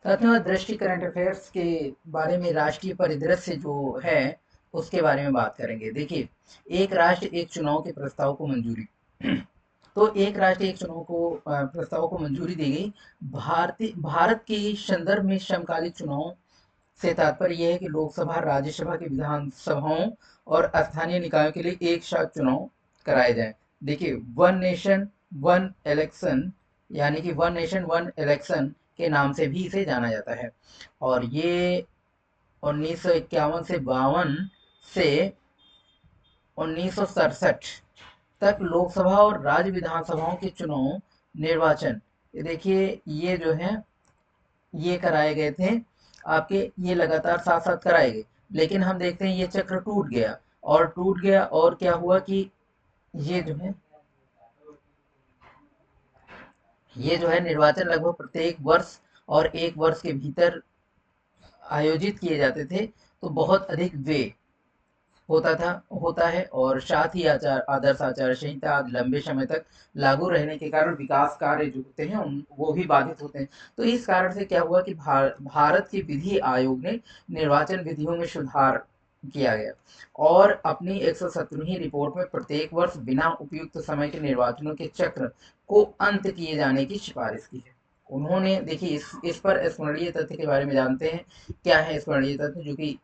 साथियों, दृष्टि current affairs के बारे में राष्ट्रीय परिदृश्य जो है उसके बारे में बात करेंगे। देखिए, एक राष्ट्र एक चुनाव के प्रस्ताव को मंजूरी। तो एक राष्ट्र एक चुनाव को प्रस्ताव को मंजूरी दी गई। भारत के संदर्भ में समकालीन चुनाव से तात्पर्य यह है कि लोकसभा, राज्यसभा की विधानसभाओं और स्थानीय निकायों के लिए एक साथ चुनाव कराए जाएं। देखिए, वन नेशन वन इलेक्शन, यानी कि वन नेशन वन इलेक्शन के नाम से भी इसे जाना जाता है। और ये 1951 से 52 से 1967 तक लोकसभा और राज्य विधानसभाओं के चुनाव, निर्वाचन, ये देखिए, ये जो है ये कराए गए थे आपके, ये लगातार साथ साथ कराए गए। लेकिन हम देखते हैं ये चक्र टूट गया और क्या हुआ कि ये जो है ये जो है निर्वाचन लगभग प्रत्येक वर्ष और एक वर्ष के भीतर आयोजित किए जाते थे। तो बहुत अधिक व्यय होता था होता है, और साथ ही आदर्श आचार संहिता लंबे समय तक लागू रहने के कारण विकास कार्य जो होते हैं उन वो भी बाधित होते हैं। तो इस कारण से क्या हुआ कि भारत की विधि आयोग ने निर्वाचन विधियों में सुधार किया गया और अपनी 117वीं रिपोर्ट में प्रत्येक वर्ष बिना उपयुक्त समय के निर्वाचनों के चक्र को अंत किए जाने की सिफारिश की है। उन्होंने, देखिए, इस पर स्मरणीय तथ्य के बारे में जानते हैं। क्या है स्मरणीय तथ्य जो कि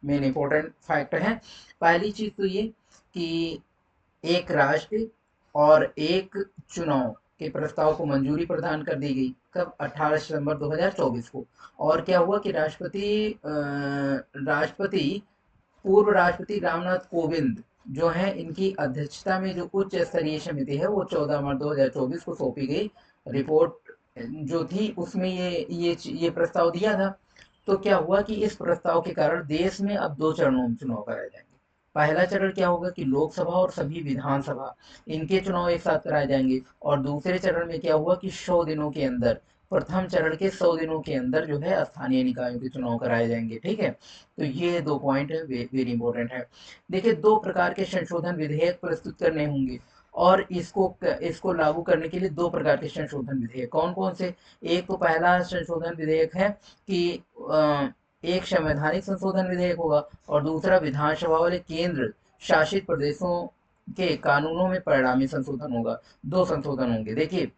मेन इंपॉर्टेंट फैक्ट है? पहली चीज तो ये कि एक राष्ट्र और एक चुनाव के प्रस्ताव को मंजूरी प्रदान कर दी गई। कब? 18 सितंबर 2024 को। और क्या हुआ कि राष्ट्रपति पूर्व राष्ट्रपति रामनाथ कोविंद जो है, इनकी अध्यक्षता में जो उच्च स्तरीय समिति है वो 14 मार्च 2024 को सौंपी गई रिपोर्ट जो थी उसमें ये प्रस्ताव दिया था। तो क्या हुआ कि इस प्रस्ताव के कारण देश में अब दो चरणों में चुनाव कराए जाएंगे। पहला चरण क्या होगा कि लोकसभा और सभी विधानसभा, इनके चुनाव एक साथ कराए जाएंगे। और दूसरे चरण में क्या हुआ कि 100 दिनों के अंदर, प्रथम चरण के 100 दिनों के अंदर जो है स्थानीय निकायों के चुनाव कराए जाएंगे। ठीक है, तो ये दो पॉइंट है, वेरी इंपॉर्टेंट है। देखिए, दो प्रकार के संशोधन विधेयक प्रस्तुत करने होंगे और इसको लागू करने के लिए दो प्रकार के संशोधन विधेयक कौन कौन से? एक तो पहला संशोधन विधेयक है कि एक संवैधानिक संशोधन विधेयक होगा और दूसरा विधानसभा वाले केंद्र शासित प्रदेशों के कानूनों में परिणामी संशोधन होगा। दो संशोधन होंगे। देखिए,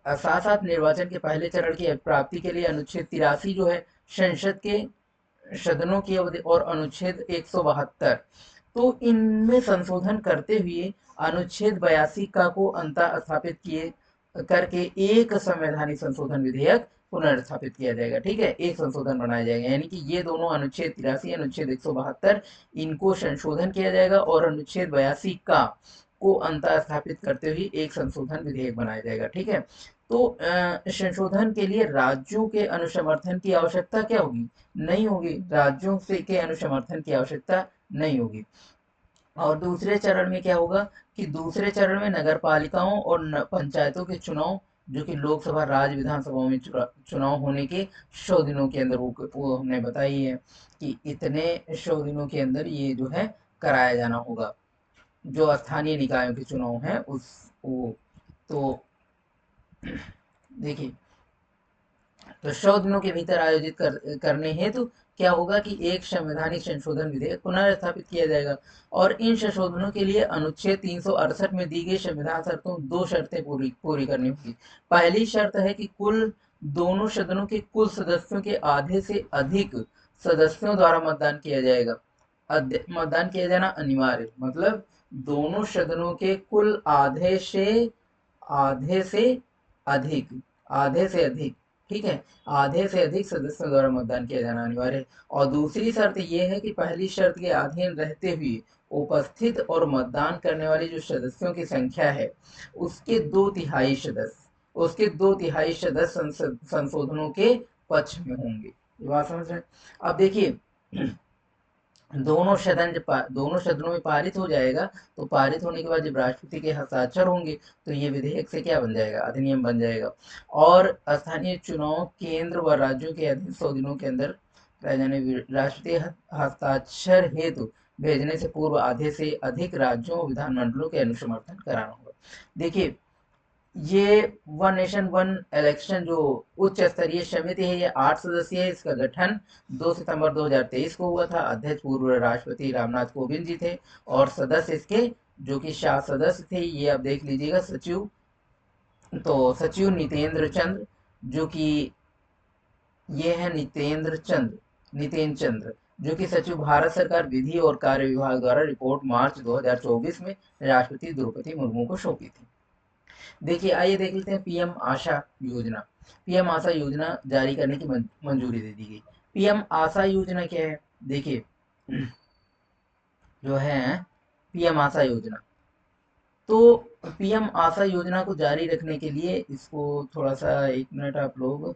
साथ साथ निर्वाचन के पहले चरण की प्राप्ति के लिए अनुच्छेद 83 जो है संसद के सदनों की अवधि, और अनुच्छेद 172, तो इनमें संशोधन करते हुए अनुच्छेद 82 का को अंतः स्थापित किए करके एक संवैधानिक संशोधन विधेयक पुनर्स्थापित किया जाएगा। ठीक है, एक संशोधन बनाया जाएगा, यानी कि ये दोनों अनुच्छेद 83, अनुच्छेद 172, इनको संशोधन किया जाएगा और अनुच्छेद 82 का को अंतः स्थापित करते हुए एक संशोधन विधेयक बनाया जाएगा। ठीक है, तो संशोधन के लिए राज्यों के अनुसमर्थन की आवश्यकता क्या होगी? नहीं होगी, राज्यों से के अनुसमर्थन की आवश्यकता नहीं होगी। और दूसरे चरण में क्या होगा कि दूसरे चरण में नगर पालिकाओं और पंचायतों के चुनाव, जो कि लोकसभा राज्य विधानसभाओं में चुनाव होने के 100 दिनों के अंदर, वो हमने बताई है कि इतने 100 दिनों के अंदर ये जो है कराया जाना होगा, जो स्थानीय निकायों के चुनाव हैं उस वो। तो देखिए, तो 100 दिनों के भीतर आयोजित करने हेतु क्या होगा कि एक संवैधानिक संशोधन विधेयक पुनर्स्थापित किया जाएगा। और इन संशोधनों के लिए अनुच्छेद 368 में दी गई संविधान शर्तों, दो शर्तें पूरी पूरी करनी होगी। पहली शर्त है कि कुल दोनों सदनों के कुल सदस्यों के आधे से अधिक सदस्यों द्वारा मतदान किया जाएगा। मतदान किया जाना अनिवार्य, मतलब दोनों सदनों के कुल आधे से अधिक आधे से अधिक, ठीक है, आधे से अधिक सदस्यों द्वारा मतदान किया जाना अनिवार्य है। और दूसरी शर्त यह है कि पहली शर्त के अधीन रहते हुए उपस्थित और मतदान करने वाले जो सदस्यों की संख्या है उसके दो तिहाई सदस्य संशोधनों के पक्ष में होंगे। ये बात समझ रहे हैं? अब देखिए, दोनों सदनों में पारित हो जाएगा, तो पारित होने के बाद जब राष्ट्रपति के हस्ताक्षर होंगे तो ये विधेयक से क्या बन जाएगा? अधिनियम बन जाएगा। और स्थानीय चुनाव केंद्र व राज्यों के अधीन 100 दिनों के अंदर कराए जाने, राष्ट्रपति हस्ताक्षर हेतु भेजने से पूर्व आधे से अधिक राज्यों और विधानमंडलों के अनुसमर्थन कराना होगा। देखिए, ये वन नेशन वन इलेक्शन जो उच्च स्तरीय समिति है, ये 8 सदस्यीय है। इसका गठन 2 सितंबर 2023 को हुआ था। अध्यक्ष पूर्व राष्ट्रपति रामनाथ कोविंद जी थे और सदस्य इसके जो कि 7 सदस्य थे, ये आप देख लीजिएगा। सचिव, तो सचिव नितेंद्र चंद्र, जो कि ये है नितेंद्र चंद्र, जो कि सचिव भारत सरकार विधि और कार्य विभाग द्वारा रिपोर्ट मार्च 2024 में राष्ट्रपति द्रौपदी मुर्मू को सौंपी थी। देखिए, आइए देख लेते हैं पीएम आशा योजना। पीएम आशा योजना जारी करने की मंजूरी दे दी गई। पीएम आशा योजना क्या है? देखिए, जो है पीएम आशा योजना, तो पीएम आशा योजना को जारी रखने के लिए इसको थोड़ा सा, एक मिनट आप लोग,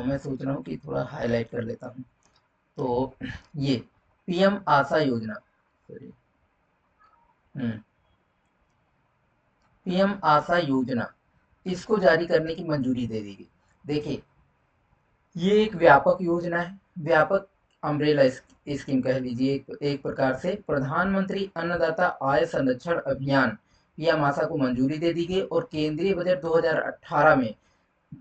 मैं सोच रहा हूँ कि थोड़ा हाईलाइट कर लेता हूँ। तो ये पीएम आशा योजना, सॉरी, पीएम आशा योजना, इसको जारी करने की मंजूरी दे दी गई। देखिए, ये एक व्यापक योजना है, व्यापक अम्ब्रेला स्कीम कह लीजिए। एक प्रकार से प्रधानमंत्री अन्नदाता आय संरक्षण अभियान पीएम आशा को मंजूरी दे दी गई और केंद्रीय बजट 2018 में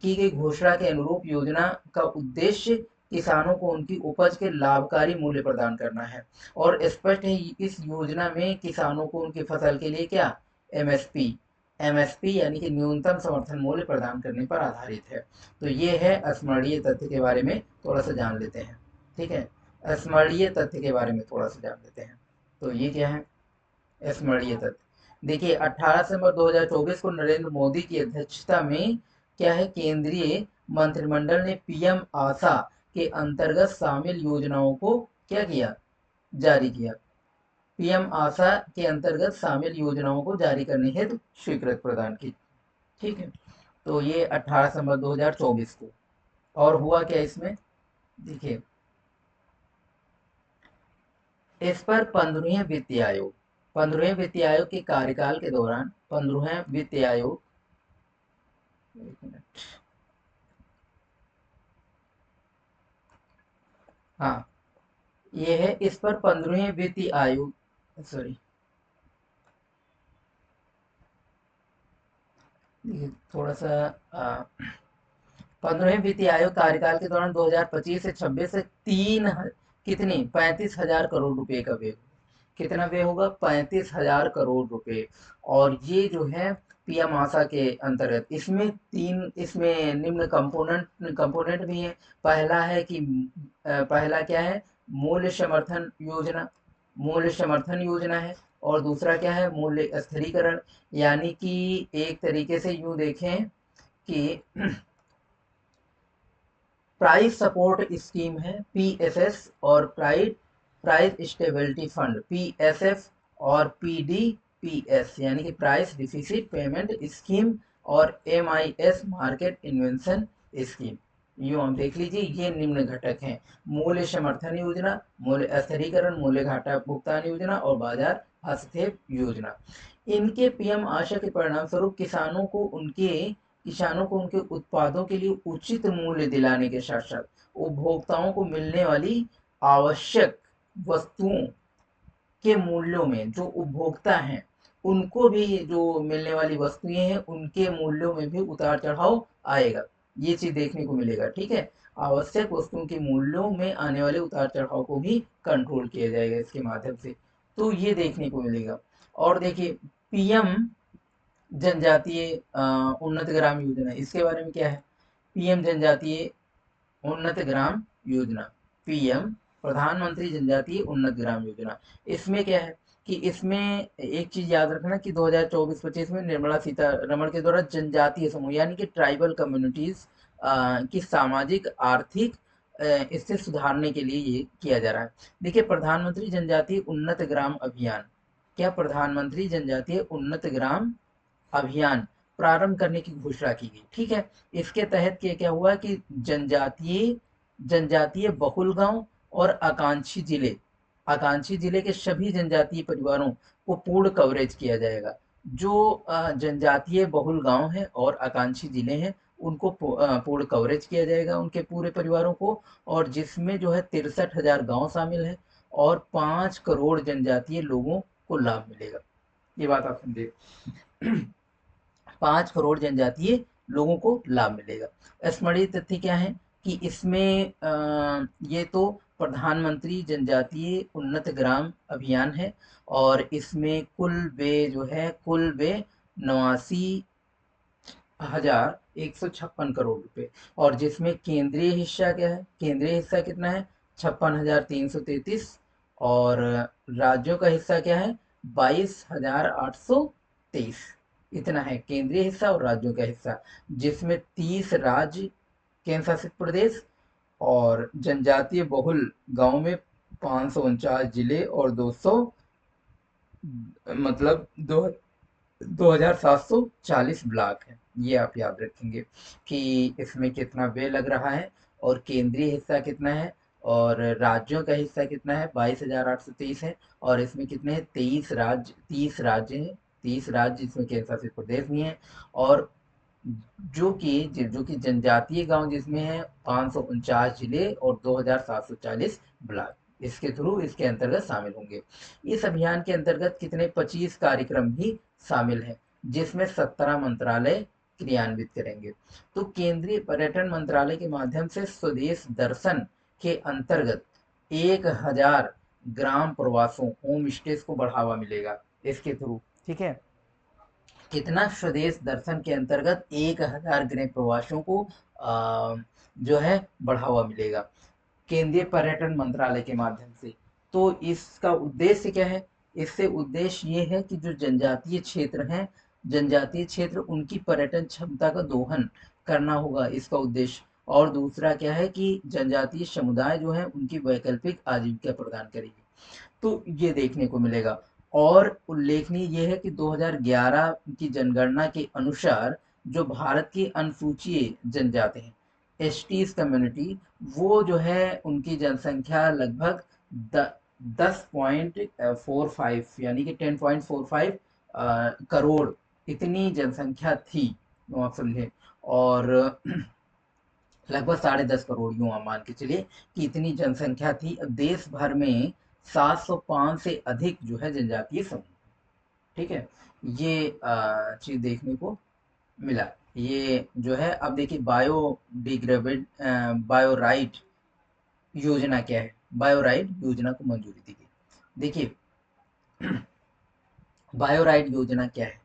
की गई घोषणा के अनुरूप योजना का उद्देश्य किसानों को उनकी उपज के लाभकारी मूल्य प्रदान करना है। और स्पष्ट है, इस योजना में किसानों को उनकी फसल के लिए क्या, एमएसपी, एमएसपी यानी कि न्यूनतम समर्थन मूल्य प्रदान करने पर आधारित है। तो ये है स्मरणीय तथ्य के बारे में थोड़ा सा जान लेते हैं। ठीक है, स्मरणीय तथ्य के बारे में थोड़ा सा जान लेते हैं। तो ये क्या है स्मरणीय तथ्य? देखिए, 18 सितंबर 2024 को नरेंद्र मोदी की अध्यक्षता में क्या है, केंद्रीय मंत्रिमंडल ने पीएम आशा के अंतर्गत शामिल योजनाओं को क्या किया, जारी किया। पीएम आशा के अंतर्गत शामिल योजनाओं को जारी करने हेतु स्वीकृत प्रदान की। ठीक है, तो ये 18 सितंबर 2024 को। और हुआ क्या इसमें? देखिए, इस पर 15वें वित्तीय आयोग के कार्यकाल के दौरान 15वें वित्तीय आयोग, एक मिनट, हाँ, ये है, इस पर 15वें वित्तीय आयोग, सॉरी, देखिए थोड़ा सा, 15वें वित्तीय आयोग कार्यकाल के दौरान 2025 से 26 से कितनी 35,000 करोड़ रुपए का व्यय। कितना व्यय होगा? 35,000 करोड़ रुपए। और ये जो है पीएम आशा के अंतर्गत, इसमें निम्न कंपोनेंट कंपोनेंट भी है। पहला है कि पहला क्या है, मूल्य समर्थन योजना, मूल्य समर्थन योजना है। और दूसरा क्या है, मूल्य स्थिरीकरण, यानी कि एक तरीके से यूं देखें कि प्राइस सपोर्ट स्कीम है पीएसएस, और प्राइस स्टेबिलिटी फंड पीएसएफ, और पीडीपीएस यानी कि प्राइस डिफिसिट पेमेंट स्कीम, और एमआईएस मार्केट इन्वेंशन स्कीम। यूं हम देख लीजिए, ये निम्न घटक हैं: मूल्य समर्थन योजना, मूल्य स्थिरीकरण, मूल्य घाटा भुगतान योजना और बाजार हस्तक्षेप योजना। इनके पीएम आशा के परिणाम स्वरूप किसानों को उनके उत्पादों के लिए उचित मूल्य दिलाने के साथ साथ उपभोक्ताओं को मिलने वाली आवश्यक वस्तुओं के मूल्यों में, जो उपभोक्ता हैं उनको भी जो मिलने वाली वस्तुएं हैं उनके मूल्यों में भी उतार चढ़ाव आएगा। ये चीज देखने को मिलेगा। ठीक है, आवश्यक वस्तुओं के मूल्यों में आने वाले उतार चढ़ाव को भी कंट्रोल किया जाएगा इसके माध्यम से। तो ये देखने को मिलेगा। और देखिए, पीएम जनजातीय उन्नत ग्राम योजना, इसके बारे में क्या है? पीएम जनजातीय उन्नत ग्राम योजना, पीएम प्रधानमंत्री जनजातीय उन्नत ग्राम योजना। इसमें क्या है कि इसमें एक चीज याद रखना कि 2024-25 में निर्मला सीतारमण के द्वारा जनजातीय समूह यानी कि ट्राइबल कम्युनिटीज की सामाजिक आर्थिक स्थिति सुधारने के लिए ये किया जा रहा है। देखिए, प्रधानमंत्री जनजातीय उन्नत ग्राम अभियान, क्या प्रधानमंत्री जनजातीय उन्नत ग्राम अभियान प्रारंभ करने की घोषणा की गई। ठीक है, इसके तहत क्या क्या हुआ कि जनजातीय बहुल गांव और आकांक्षी जिले के सभी जनजातीय परिवारों को पूर्ण कवरेज किया जाएगा। जो जनजातीय बहुल गांव है और आकांक्षी जिले हैं उनको पूर्ण कवरेज किया जाएगा, उनके पूरे परिवारों को। और जिसमें जो है 63,000 गांव शामिल है और 5 करोड़ जनजातीय लोगों को लाभ मिलेगा। ये बात आप समझे। 5 करोड़ जनजातीय लोगों को लाभ मिलेगा। स्मरणीय तथ्य क्या है कि इसमें ये तो प्रधानमंत्री जनजातीय उन्नत ग्राम अभियान है, और इसमें कुल वे 89,156 करोड़ रुपए, और जिसमें केंद्रीय हिस्सा क्या है, केंद्रीय हिस्सा कितना है, 56,333, और राज्यों का हिस्सा क्या है, 22,823। इतना है केंद्रीय हिस्सा और राज्यों का हिस्सा, जिसमें 30 राज्य केंद्र शासित प्रदेश, और जनजातीय बहुल गांव में 549 जिले और 200 मतलब दो 2,740 ब्लॉक है। ये आप याद रखेंगे कि इसमें कितना व्यय लग रहा है, और केंद्रीय हिस्सा कितना है, और राज्यों का हिस्सा कितना है, 22,823 है, और इसमें कितने हैं, 30 राज्य हैं, 30 राज्य, इसमें केंद्र शासित प्रदेश भी हैं, और जो कि जनजातीय गांव जिसमें है 549 जिले और 2,740 ब्लॉक, इसके थ्रू इसके अंतर्गत शामिल होंगे। इस अभियान के अंतर्गत कितने 25 कार्यक्रम भी शामिल हैं, जिसमें 17 मंत्रालय क्रियान्वित करेंगे। तो केंद्रीय पर्यटन मंत्रालय के माध्यम से स्वदेश दर्शन के अंतर्गत 1,000 ग्राम प्रवासों होम स्टेज को बढ़ावा मिलेगा इसके थ्रू। ठीक है, कितना, स्वदेश दर्शन के अंतर्गत 1,000 गृह प्रवासियों को जो है बढ़ावा मिलेगा केंद्रीय पर्यटन मंत्रालय के माध्यम से। तो इसका उद्देश्य क्या है, इससे उद्देश्य ये है कि जो जनजातीय क्षेत्र हैं, जनजातीय क्षेत्र उनकी पर्यटन क्षमता का दोहन करना होगा इसका उद्देश्य, और दूसरा क्या है कि जनजातीय समुदाय जो है उनकी वैकल्पिक आजीविका प्रदान करेगी। तो ये देखने को मिलेगा। और उल्लेखनीय ये है कि 2011 की जनगणना के अनुसार जो भारत की अनुसूचित जनजाति हैं, एसटीज कम्युनिटी, वो जो है उनकी जनसंख्या लगभग 10.45 यानी कि 10.45 करोड़ इतनी जनसंख्या थी, आप समझे, और लगभग 10.5 करोड़, यूं आप मान के चलिए कि इतनी जनसंख्या थी। अब देश भर में 705 से अधिक जो है जनजातीय समूह। ठीक है, ये चीज देखने को मिला। ये जो है, अब देखिए बायोडिग्रेडेबल बायोराइट योजना क्या है, बायोराइट योजना को मंजूरी दी गई। देखिए बायोराइट योजना क्या है,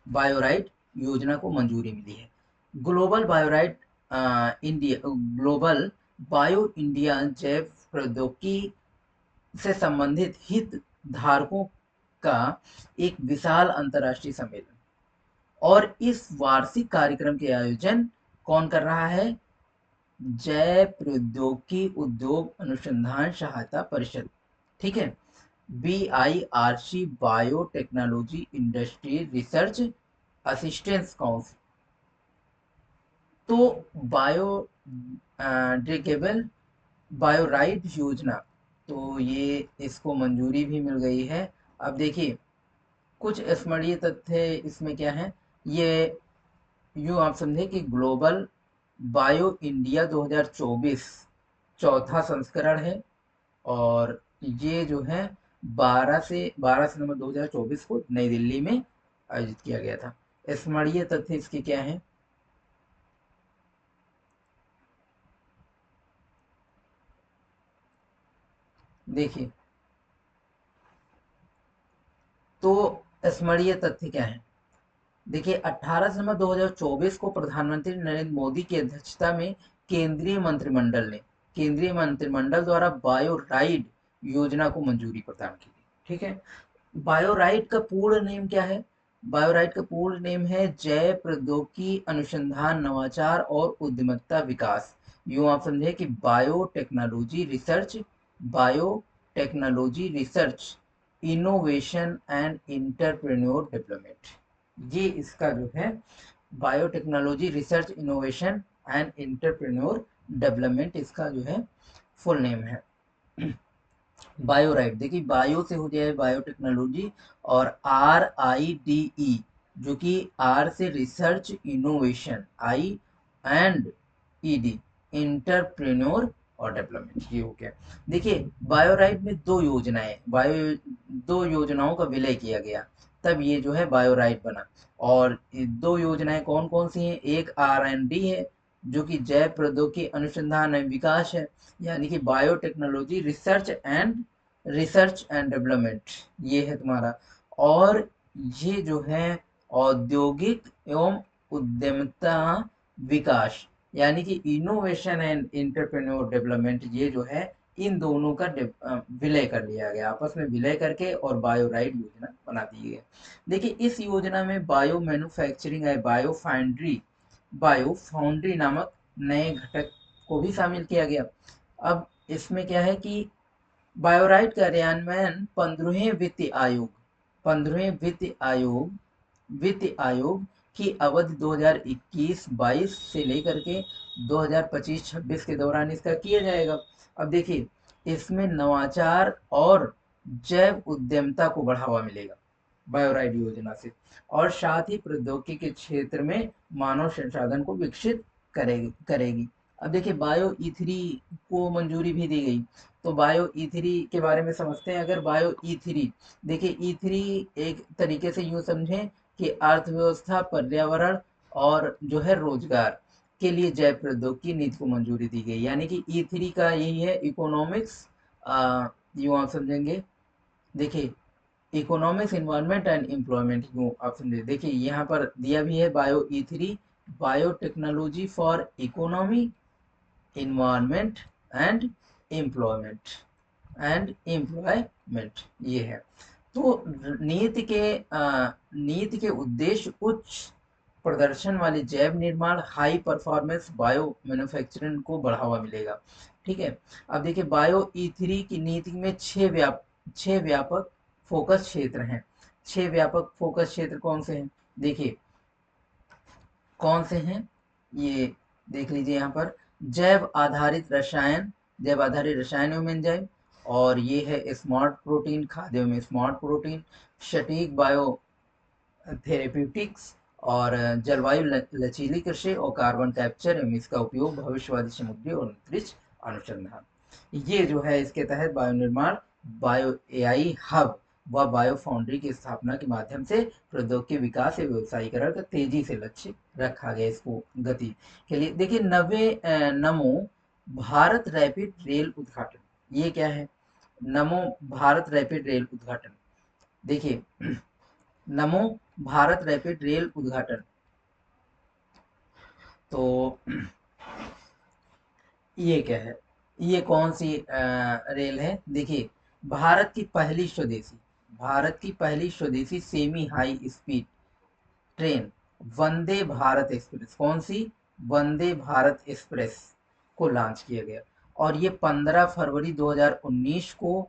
बायोराइट योजना को मंजूरी मिली है। ग्लोबल बायोराइट इंडिया, ग्लोबल बायो इंडिया जैव प्रौद्योगिकी से संबंधित हित धारकों का एक विशाल अंतर्राष्ट्रीय सम्मेलन, और इस वार्षिक कार्यक्रम के आयोजन कौन कर रहा है, जैव प्रौद्योगिकी उद्योग अनुसंधान सहायता परिषद। ठीक है, BIRC, biotechnology industry research assistance council. तो बायोडिग्रेडेबल बायोराइट योजना, तो ये इसको मंजूरी भी मिल गई है। अब देखिए कुछ स्मरणीय तथ्य इसमें क्या है, ये यूं आप समझे कि ग्लोबल बायो इंडिया 2024 चौथा संस्करण है, और ये जो है 12 सितंबर 2024 को नई दिल्ली में आयोजित किया गया था। स्मरणीय तथ्य इसके क्या है, देखिए, तो स्मरणीय तथ्य क्या है, देखिए 18 सितंबर 2024 को प्रधानमंत्री नरेंद्र मोदी की अध्यक्षता में केंद्रीय मंत्रिमंडल द्वारा बायोराइड योजना को मंजूरी प्रदान की गई। ठीक है, बायोराइट का पूर्ण नेम क्या है, बायोराइट का पूर्ण नेम है जैव प्रौद्योगिकी अनुसंधान नवाचार और उद्यमिता विकास। यूं आप समझे कि biotechnology research innovation and entrepreneur development, ये इसका जो है biotechnology research innovation and entrepreneur development, इसका जो है फुल नेम है। बायोराइट, देखिए बायो से हो जाए बायोटेक्नोलॉजी, और RIDE जो कि आर से रिसर्च इनोवेशन, IND इंटरप्रेन्योर और डेवलपमेंट, ये हो गया। देखिए बायोराइट में दो योजनाओं का विलय किया गया, तब ये जो है बायोराइट बना। और ये दो योजनाएं कौन कौन सी हैं, एक R&D है जो कि जैव प्रौद्योगिकी अनुसंधान एवं विकास है, यानी कि बायोटेक्नोलॉजी रिसर्च एंड डेवलपमेंट, ये है तुम्हारा। और ये जो है औद्योगिक एवं उद्यमिता विकास, यानी कि इनोवेशन एंड एंटरप्रेन्योर डेवलपमेंट, ये जो है इन दोनों का विलय कर लिया गया, आपस में विलय करके और बायोराइड योजना बना दी गई। देखिए इस योजना में बायो मैन्युफैक्चरिंग है, बायो फाउंड्री नामक नए घटक को भी शामिल किया गया। अब इसमें क्या है कि बायोराइट कार्यान्वयन 15वें वित्त आयोग की अवधि 2021-22 से लेकर के 2025-26 के दौरान इसका किया जाएगा। अब देखिए इसमें नवाचार और जैव उद्यमिता को बढ़ावा मिलेगा बायोराइड योजना से, और साथ ही प्रौद्योगिकी के क्षेत्र में मानव संसाधन को विकसित करेगी। अब देखिए बायो E3 को मंजूरी भी दी गई, तो बायो E3 के बारे में समझते हैं। अगर बायो E3, देखिए E3 एक तरीके से यूं समझें कि अर्थव्यवस्था, पर्यावरण और जो है रोजगार के लिए जैव प्रौद्योगिकी नीति को मंजूरी दी गई, यानी कि E3 का यही है इकोनॉमिक्स, यूं आप समझेंगे। देखिए इकोनॉमिक्स, इन्वायरमेंट एंड एम्प्लॉयमेंट, यूं आप समझे। देखिए यहाँ पर दिया भी है bio E3, biotechnology for economy, environment and employment ये है। तो नीति के उद्देश्य उच्च प्रदर्शन वाले जैव निर्माण, हाई परफॉर्मेंस बायो मैन्युफैक्चरिंग को बढ़ावा मिलेगा। ठीक है। अब देखिए बायो E3 की नीति में छह व्यापक फोकस क्षेत्र हैं। 6 व्यापक फोकस क्षेत्र कौन से हैं, देखिए कौन से हैं, ये देख लीजिए यहाँ पर। जैव आधारित रसायन एवं एंजाइम, और ये है स्मार्ट प्रोटीन, खाद्यों में स्मार्ट प्रोटीन, सटीक बायो थेरेप्यूटिक्स, और जलवायु लचीली कृषि और कार्बन कैप्चर एवं इसका उपयोग, भविष्यवादी समुद्री और अंतरिक्ष अनुसंधान। ये जो है इसके तहत बायो निर्माण, बायो एआई हब व बायो फाउंड्री की स्थापना के माध्यम से प्रौद्योगिकी विकास एवं व्यवसायीकरण का तेजी से लक्ष्य रखा गया इसको गति के लिए। देखिए नमो भारत रैपिड रेल उद्घाटन, ये क्या है, नमो भारत रैपिड रेल उद्घाटन। देखिए नमो भारत रैपिड रेल उद्घाटन, तो ये क्या है, ये कौन सी रेल है, देखिए भारत की पहली स्वदेशी semi high speed train Vande Bharat express, कौन सी, वंदे भारत एक्सप्रेस को लॉन्च किया गया। और ये 15 फरवरी 2019 को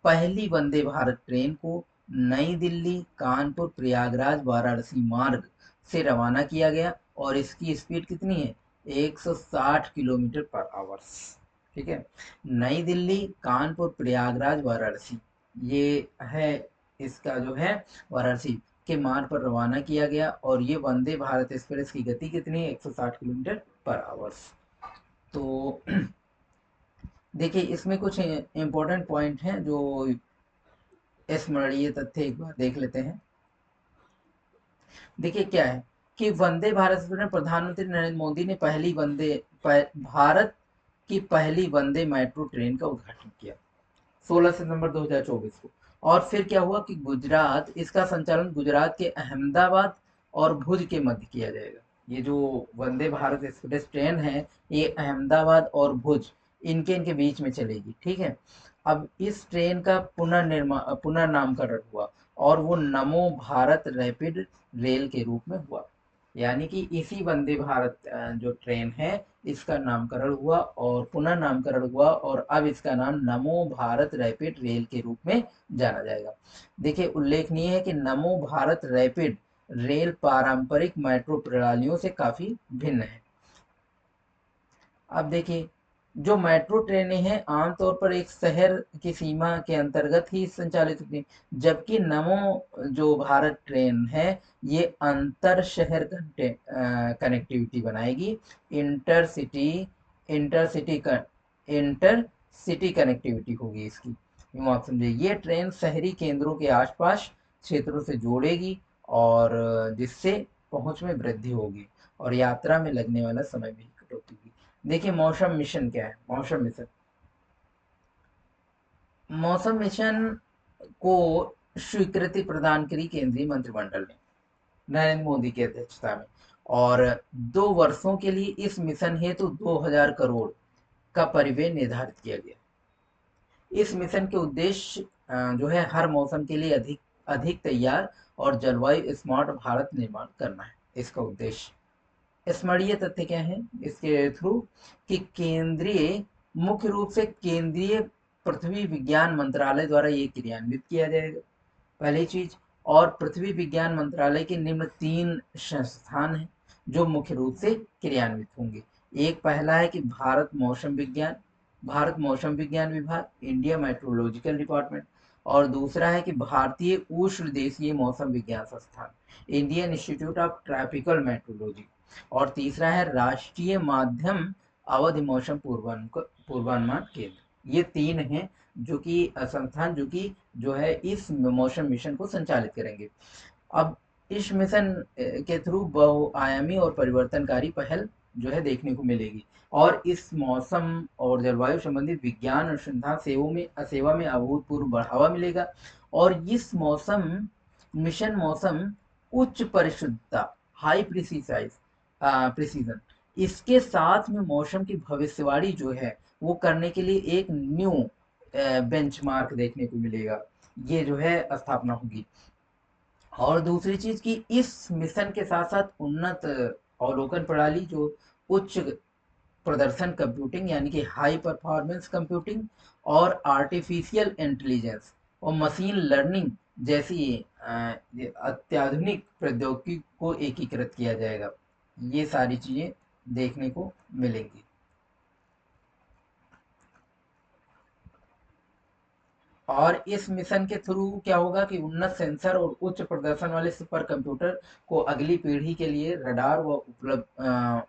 पहली वंदे भारत ट्रेन को नई दिल्ली, कानपुर, प्रयागराज, वाराणसी मार्ग से रवाना किया गया, और इसकी स्पीड कितनी है, 160 किलोमीटर पर आवर्स। ठीक है, नई दिल्ली, कानपुर, प्रयागराज, वाराणसी, ये है इसका जो है वाराणसी के मार्ग पर रवाना किया गया, और ये वंदे भारत एक्सप्रेस की गति कितनी है, 160 किलोमीटर पर आवर्स। तो देखिए इसमें कुछ इंपॉर्टेंट पॉइंट हैं जो स्मरणीय तथ्य एक बार देख लेते हैं। देखिए क्या है कि वंदे भारत एक्सप्रेस में प्रधानमंत्री नरेंद्र मोदी ने भारत की पहली वंदे मेट्रो ट्रेन का उद्घाटन किया 16 सितंबर 2024 को। और फिर क्या हुआ कि इसका संचालन गुजरात के अहमदाबाद और भुज के मध्य किया जाएगा। ये जो वंदे भारत एक्सप्रेस ट्रेन है, ये अहमदाबाद और भुज इनके बीच में चलेगी। ठीक है। अब इस ट्रेन का पुनर्नामकरण हुआ, और वो नमो भारत रैपिड रेल के रूप में हुआ, यानी कि इसी वंदे भारत जो ट्रेन है इसका नामकरण हुआ और पुनर्नामकरण हुआ, और अब इसका नाम नमो भारत रैपिड रेल के रूप में जाना जाएगा। देखिए उल्लेखनीय है कि नमो भारत रैपिड रेल पारंपरिक मेट्रो प्रणालियों से काफी भिन्न है। अब देखिए जो मेट्रो ट्रेनें हैं आमतौर पर एक शहर की सीमा के अंतर्गत ही संचालित होती हैं, जबकि नमो जो भारत ट्रेन है ये अंतर शहर कनेक्टिविटी बनाएगी, इंटरसिटी इंटरसिटी इंटरसिटी कनेक्टिविटी होगी इसकी, यूँ आप समझिए। ये ट्रेन शहरी केंद्रों के आसपास क्षेत्रों से जोड़ेगी और जिससे पहुंच में वृद्धि होगी और यात्रा में लगने वाला समय भी कटौती होगी। देखिए मौसम मिशन क्या है। मौसम मिशन को स्वीकृति प्रदान करी केंद्रीय मंत्रिमंडल ने नरेंद्र मोदी की अध्यक्षता में, और 2 वर्षों के लिए इस मिशन हेतु 2000 करोड़ का परिव्यय निर्धारित किया गया। इस मिशन के उद्देश्य जो है हर मौसम के लिए अधिक अधिक तैयार और जलवायु स्मार्ट भारत निर्माण करना है। इसका उद्देश्य स्मरणीय तथ्य क्या है इसके थ्रू कि केंद्रीय मुख्य रूप से केंद्रीय पृथ्वी विज्ञान मंत्रालय द्वारा ये क्रियान्वित किया जाएगा, पहली चीज। और पृथ्वी विज्ञान मंत्रालय के निम्न 3 संस्थान हैं जो मुख्य रूप से क्रियान्वित होंगे। एक पहला है कि भारत मौसम विज्ञान विभाग, इंडिया मेट्रोलॉजिकल डिपार्टमेंट। और दूसरा है कि भारतीय उष्ण देशीय मौसम विज्ञान संस्थान, Indian institute of tropical metrology. और तीसरा है राष्ट्रीय माध्यम अवधि मौसम पूर्वानुमान केंद्र। ये 3 हैं जो कि संस्थान जो कि जो है इस मौसम मिशन को संचालित करेंगे। अब इस मिशन के थ्रू बहुआयामी और परिवर्तनकारी पहल जो है देखने को मिलेगी और इस मौसम और जलवायु संबंधित विज्ञान अनुसंधान सेवा में अभूतपूर्व बढ़ावा मिलेगा। और इस मौसम उच्च परिशुद्धता, हाई प्रिसीजन, इसके साथ में मौसम की भविष्यवाणी जो है वो करने के लिए एक न्यू बेंचमार्क देखने को मिलेगा, ये जो है स्थापना होगी। और दूसरी चीज कि इस मिशन के साथ साथ उन्नत अवलोकन प्रणाली जो उच्च प्रदर्शन कंप्यूटिंग यानी कि हाई परफॉर्मेंस कंप्यूटिंग और आर्टिफिशियल इंटेलिजेंस और मशीन लर्निंग जैसी ये अत्याधुनिक प्रौद्योगिकी को एकीकृत किया जाएगा। ये सारी चीजें देखने को मिलेंगी। और इस मिशन के थ्रू क्या होगा कि उन्नत सेंसर और उच्च प्रदर्शन वाले सुपर कंप्यूटर को अगली पीढ़ी के लिए रडार व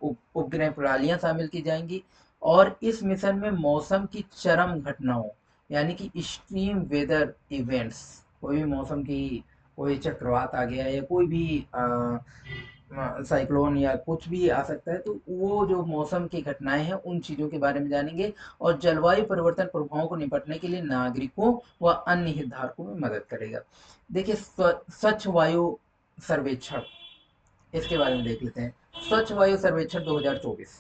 उपग्रह प्रणालियां शामिल की जाएंगी। और इस मिशन में मौसम की चरम घटनाओं यानी कि एक्सट्रीम वेदर इवेंट्स, कोई भी मौसम की कोई चक्रवात आ गया या कोई भी साइक्लोन या कुछ भी आ सकता है, तो वो जो मौसम की घटनाएं हैं उन चीजों के बारे में जानेंगे और जलवायु परिवर्तन प्रभावों को निपटने के लिए नागरिकों व अन्य हितधारकों में मदद करेगा। देखिए स्वच्छ वायु सर्वेक्षण, इसके बारे में देख लेते हैं। स्वच्छ वायु सर्वेक्षण 2024,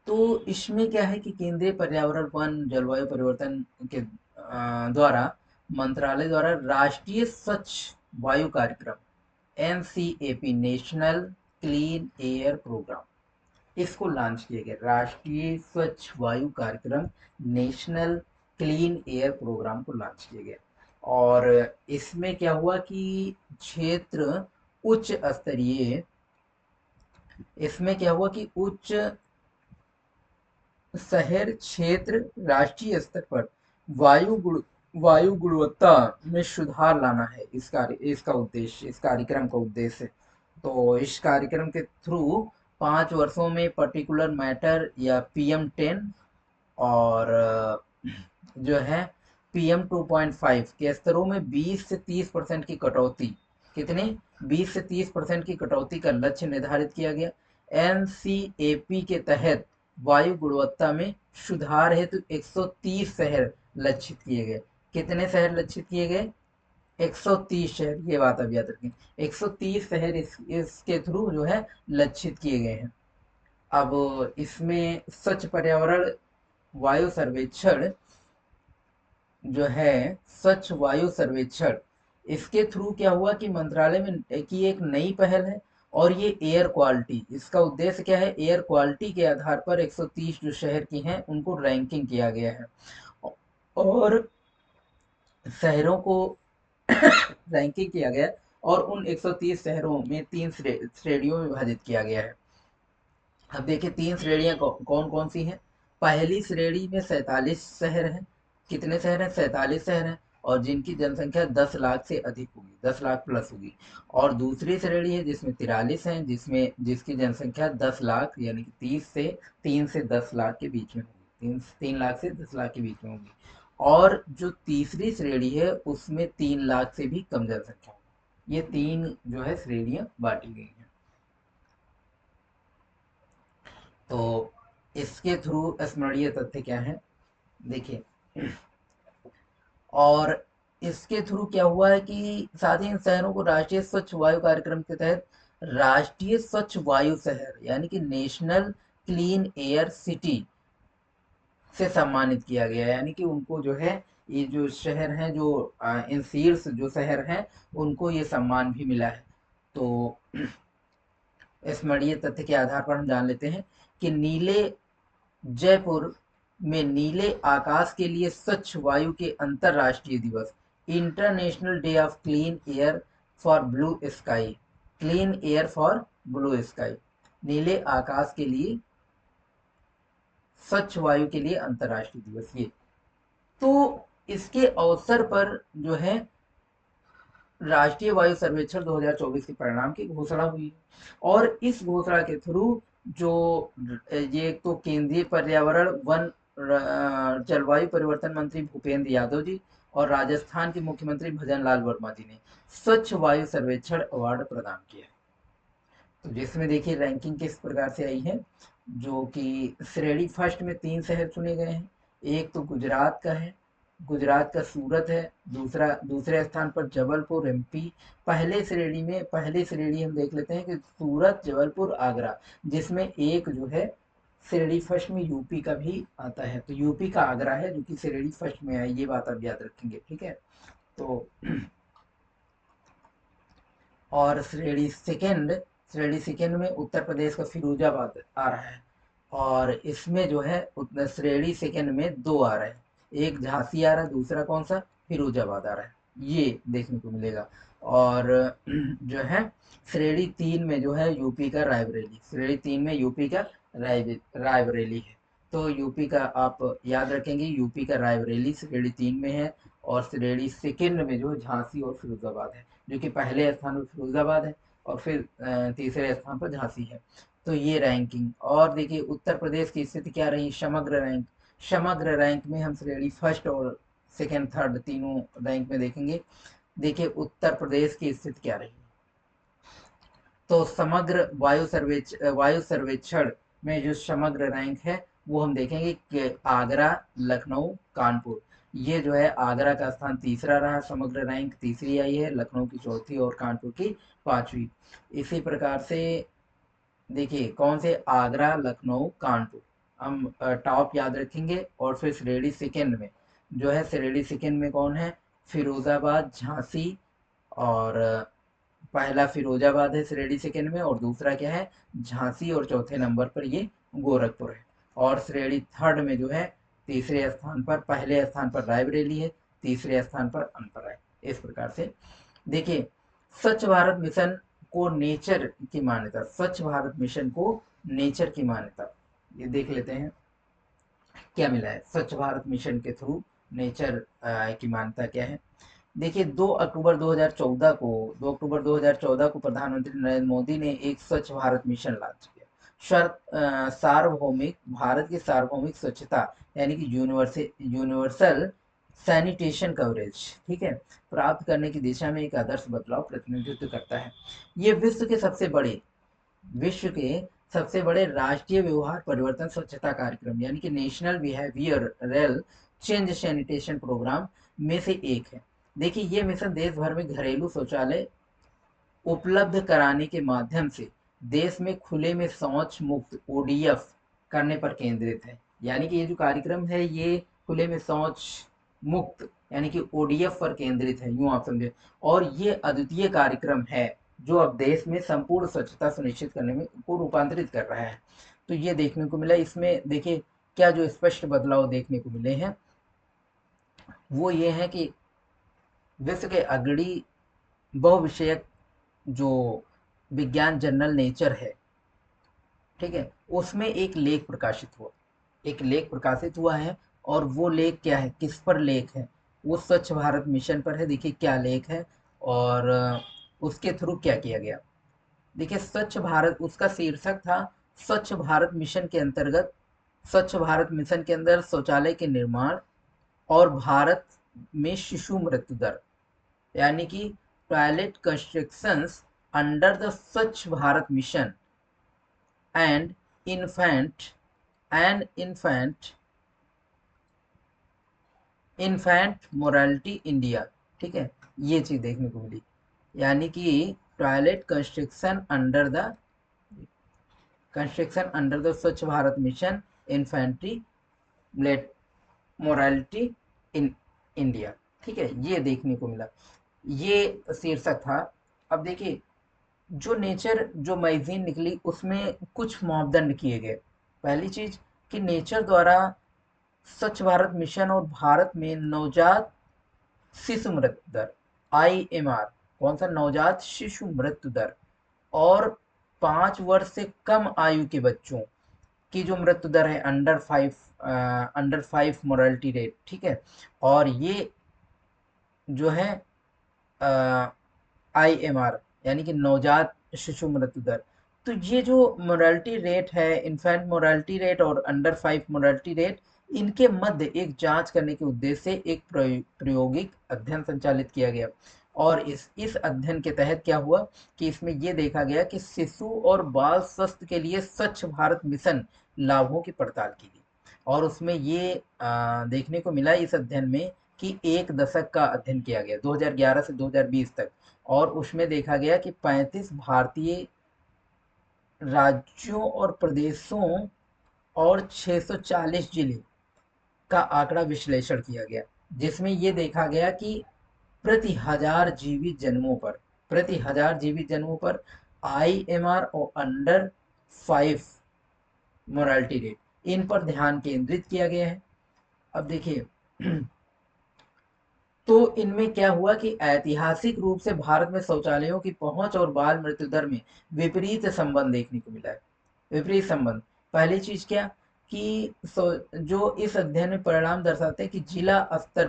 तो इसमें क्या है कि केंद्रीय पर्यावरण वन जलवायु परिवर्तन के द्वारा मंत्रालय द्वारा राष्ट्रीय स्वच्छ वायु कार्यक्रम NCAP national clean air programme इसको लॉन्च किया गया। राष्ट्रीय स्वच्छ वायु कार्यक्रम नेशनल क्लीन एयर प्रोग्राम को लॉन्च किया गया। और इसमें क्या हुआ कि क्षेत्र उच्च स्तरीय इसमें क्या हुआ कि उच्च शहर क्षेत्र राष्ट्रीय स्तर पर वायु गुणवत्ता में सुधार लाना है इसका उद्देश्य, इस कार्यक्रम का उद्देश्य। तो इस कार्यक्रम के थ्रू 5 वर्षों में पर्टिकुलर मैटर या PM10 और जो है PM2.5 के स्तरों में 20 से 30% की कटौती, कितने 20 से 30% की कटौती का लक्ष्य निर्धारित किया गया। एनसीएपी के तहत वायु गुणवत्ता में सुधार हेतु 130 शहर लक्षित किए गए। कितने शहर लक्षित किए गए? 130 शहर, ये बात अब याद रखें। 130 शहर इसके थ्रू जो है लक्षित किए गए हैं। अब इसमें स्वच्छ पर्यावरण वायु सर्वेक्षण जो है, स्वच्छ वायु सर्वेक्षण, इसके थ्रू क्या हुआ कि मंत्रालय में की एक नई पहल है और ये एयर क्वालिटी, इसका उद्देश्य क्या है, एयर क्वालिटी के आधार पर 130 जो शहर की हैं उनको रैंकिंग किया गया है और शहरों को रैंकिंग किया गया और उन 130 शहरों में 3 श्रेणियों में विभाजित किया गया है। अब देखिए 3 श्रेणियां कौन कौन सी हैं। पहली श्रेणी में 47 शहर हैं। कितने शहर हैं? 47 शहर हैं और जिनकी जनसंख्या 10 लाख से अधिक होगी, 10 लाख प्लस होगी। और दूसरी श्रेणी है जिसमें 43 हैं, जिसकी जनसंख्या 10 लाख यानी कि 3 से 10 लाख के बीच में होगी, 3 लाख से 10 लाख के बीच में होगी। और जो तीसरी श्रेणी है उसमें 3 लाख से भी कम जनसंख्या। ये 3 जो है श्रेणियां बांटी गई हैं। तो इसके थ्रू स्मरणीय तथ्य क्या है, देखिए। और इसके थ्रू क्या हुआ है कि साथ ही इन शहरों को राष्ट्रीय स्वच्छ वायु कार्यक्रम के तहत राष्ट्रीय स्वच्छ वायु शहर यानी कि नेशनल क्लीन एयर सिटी से सम्मानित किया गया है। यानी कि उनको जो है, ये जो शहर हैं, जो इन शीर्ष जो शहर हैं, उनको ये सम्मान भी मिला है। तो स्मरणीय तथ्य के आधार पर हम जान लेते हैं कि जयपुर में नीले आकाश के लिए स्वच्छ वायु के अंतरराष्ट्रीय दिवस, international day of clean air for blue sky, clean air for blue sky, नीले आकाश के लिए स्वच्छ वायु के लिए अंतरराष्ट्रीय दिवस। ये तो इसके अवसर पर जो है राष्ट्रीय वायु सर्वेक्षण 2024 के परिणाम की घोषणा हुई और इस घोषणा के थ्रू जो ये तो केंद्रीय पर्यावरण वन जलवायु परिवर्तन मंत्री भूपेंद्र यादव जी और राजस्थान के मुख्यमंत्री भजन लाल वर्मा जी ने स्वच्छ वायु सर्वेक्षण अवार्ड प्रदान किया। तो जिसमें देखिए रैंकिंग किस प्रकार से आई है, जो कि श्रेणी फर्स्ट में 3 शहर चुने गए हैं। एक तो गुजरात का है, गुजरात का सूरत है। दूसरे स्थान पर जबलपुर एमपी। पहले श्रेणी हम देख लेते हैं कि सूरत, जबलपुर, आगरा, जिसमें एक जो है श्रेणी फर्स्ट में यूपी का भी आता है। तो यूपी का आगरा है जो कि श्रेणी फर्स्ट में है, ये बात आप याद रखेंगे, ठीक है। तो और श्रेणी सेकेंड में उत्तर प्रदेश का फिरोजाबाद आ रहा है। और इसमें जो है श्रेणी सेकेंड में 2 आ रहे हैं, एक झांसी आ रहा है, दूसरा कौन सा, फिरोजाबाद आ रहा है, ये देखने को मिलेगा। और जो है श्रेणी 3 में जो है यूपी का रायबरेली, श्रेणी 3 में यूपी का रायबरेली है। तो यूपी का आप याद रखेंगे, यूपी का रायबरेली श्रेणी 3 में है और श्रेणी सेकेंड में जो झांसी और फिरोजाबाद है, जो कि पहले स्थान पर फिरोजाबाद है और फिर तीसरे स्थान पर झांसी है। तो ये रैंकिंग। और देखिए उत्तर प्रदेश की स्थिति क्या रही, समग्र रैंक में हम श्रेणी फर्स्ट और सेकेंड थर्ड तीनों रैंक में देखेंगे। देखिए उत्तर प्रदेश की स्थिति क्या रही। तो समग्र वायु सर्वेक्षण में जो समग्र रैंक है वो हम देखेंगे कि आगरा, लखनऊ, कानपुर, ये जो है आगरा का स्थान तीसरा रहा, समग्र रैंक तीसरी आई है, लखनऊ की चौथी और कानपुर की 5वीं। इसी प्रकार से देखिए कौन से, आगरा, लखनऊ, कानपुर हम टॉप याद रखेंगे। और फिर श्रेणी सेकेंड में जो है, श्रेणी सेकेंड में कौन है, फिरोजाबाद, झांसी। और पहला फिरोजाबाद है श्रेणी सेकेंड में और दूसरा क्या है, झांसी, और चौथे नंबर पर ये गोरखपुर है। और श्रेणी थर्ड में जो है तीसरे स्थान पर, पहले स्थान पर रायबरेली है, तीसरे स्थान पर अनपरा है। इस प्रकार से देखिए स्वच्छ भारत मिशन को नेचर की मान्यता, स्वच्छ भारत मिशन को नेचर की मान्यता, ये देख लेते हैं क्या मिला है स्वच्छ भारत मिशन के थ्रू नेचर की मान्यता क्या है। देखिए 2 अक्टूबर 2014 को प्रधानमंत्री नरेंद्र मोदी ने एक स्वच्छ भारत मिशन लॉन्च किया। सार्वभौमिक भारत की सार्वभौमिक स्वच्छता यानी कि यूनिवर्सल सैनिटेशन कवरेज, ठीक है, प्राप्त करने की दिशा में एक आदर्श बदलाव प्रतिनिधित्व करता है। ये विश्व के सबसे बड़े राष्ट्रीय व्यवहार परिवर्तन स्वच्छता कार्यक्रम यानी कि national behavioural change sanitation programme में से एक है। देखिए ये मिशन देश भर में घरेलू शौचालय उपलब्ध कराने के माध्यम से देश में खुले में शौच मुक्त ओडीएफ करने पर केंद्रित है। यानी कि ये जो कार्यक्रम है ये खुले में शौच मुक्त यानी कि ओडीएफ पर केंद्रित है, यूं आप समझे। और ये अद्वितीय कार्यक्रम है जो अब देश में संपूर्ण स्वच्छता सुनिश्चित करने में को रूपांतरित कर रहा है। तो ये देखने को मिला। इसमें देखिए क्या जो स्पष्ट बदलाव देखने को मिले हैं वो ये है कि विश्व के अग्रणी बहुविषयक जो विज्ञान जर्नल नेचर है, ठीक है, उसमें एक लेख प्रकाशित हुआ है। और वो लेख क्या है, किस पर लेख है, वो स्वच्छ भारत मिशन पर है। देखिए क्या लेख है और उसके थ्रू क्या किया गया। देखिए स्वच्छ भारत, उसका शीर्षक था स्वच्छ भारत मिशन के अंदर शौचालय के निर्माण और भारत में शिशु मृत्यु दर, यानी कि टॉयलेट कंस्ट्रक्शंस अंडर द स्वच्छ Bharat mission and infant infant infant morality India. ठीक है, ये चीज देखने को मिली, यानी कि टॉयलेट कंस्ट्रक्शन अंडर द स्वच्छ Bharat mission infantry morality in India. ठीक है, ये देखने को मिला, ये शीर्षक था। अब देखिए, जो नेचर जो मैगजीन निकली उसमें कुछ मापदंड किए गए। पहली चीज कि नेचर द्वारा स्वच्छ भारत मिशन और भारत में नवजात शिशु मृत्यु दर IMR, कौन सा, नवजात शिशु मृत्यु दर, और 5 वर्ष से कम आयु के बच्चों की जो मृत्यु दर है अंडर 5 मोरालिटी रेट। ठीक है, और ये जो है IMR यानी कि नवजात शिशु मृत्यु दर। तो ये जो मोरालिटी रेट है, इन्फेंट मोरालिटी रेट और अंडर 5 मोरालिटी रेट, इनके मध्य एक जांच करने के उद्देश्य से एक प्रायोगिक अध्ययन संचालित किया गया। और इस अध्ययन के तहत क्या हुआ कि इसमें यह देखा गया कि शिशु और बाल स्वास्थ्य के लिए स्वच्छ भारत मिशन लाभों की पड़ताल की गई। और उसमें ये देखने को मिला इस अध्ययन में कि 1 दशक का अध्ययन किया गया 2011 से 2020 तक, और उसमें देखा गया कि 35 भारतीय राज्यों और प्रदेशों और 640 जिले का आंकड़ा विश्लेषण किया गया, जिसमें यह देखा गया कि प्रति हजार जीवित जन्मों पर IMR और अंडर 5 मोरालिटी रेट, इन पर ध्यान केंद्रित किया गया है। अब देखिए तो इनमें क्या हुआ कि ऐतिहासिक रूप से भारत में शौचालयों की पहुंच और बाल मृत्यु दर में विपरीत संबंध देखने को मिला है। विपरीत संबंध, पहली चीज क्या कि जो इस अध्ययन में परिणाम दर्शाते हैं कि जिला स्तर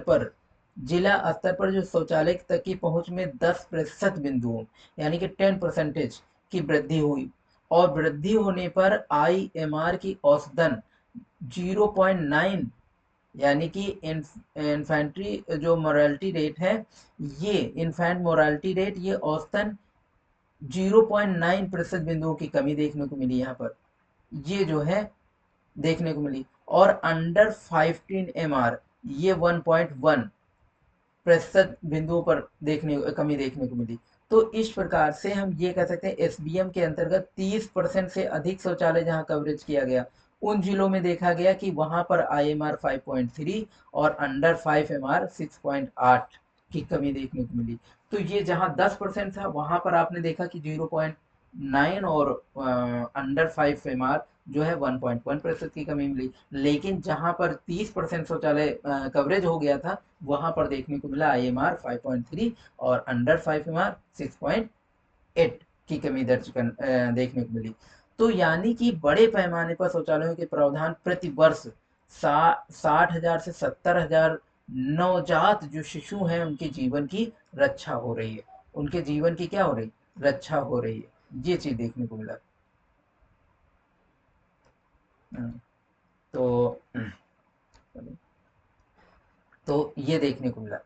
पर जो शौचालय तक की पहुंच में 10% बिंदुओं, यानी कि 10% की वृद्धि हुई, और वृद्धि होने पर IMR की औसतन 0.9, यानी कि इन्फेंट्री जो मोरालिटी रेट है, ये इन्फेंट मोरालिटी रेट ये औसतन 0.9% बिंदुओं की कमी देखने को मिली यहाँ पर, ये जो है देखने को मिली। और अंडर 15 MR ये 1.1% बिंदुओं पर कमी देखने को मिली। तो इस प्रकार से हम ये कह सकते हैं SBM के अंतर्गत 30% से अधिक शौचालय जहां कवरेज किया गया, उन जिलों में देखा गया कि वहां पर IMR 5.3 और अंडर 5 MR 6.8 की कमी देखने को मिली। तो ये जहां 10% था वहां पर आपने देखा कि 0.9, और अंडर 5 MR जो है 1.1% की कमी मिली। लेकिन जहां पर 30% शौचालय कवरेज हो गया था, वहां पर देखने को मिला IMR 5.3 और अंडर 5 MR 6.8 की कमी देखने को मिली। तो यानी कि बड़े पैमाने पर शौचालयों के प्रावधान प्रति वर्ष 60,000 से 70,000 नवजात जो शिशु हैं उनके जीवन की रक्षा हो रही है, उनके जीवन की क्या हो रही, रक्षा हो रही है, ये चीज देखने को मिला। तो ये देखने को मिला।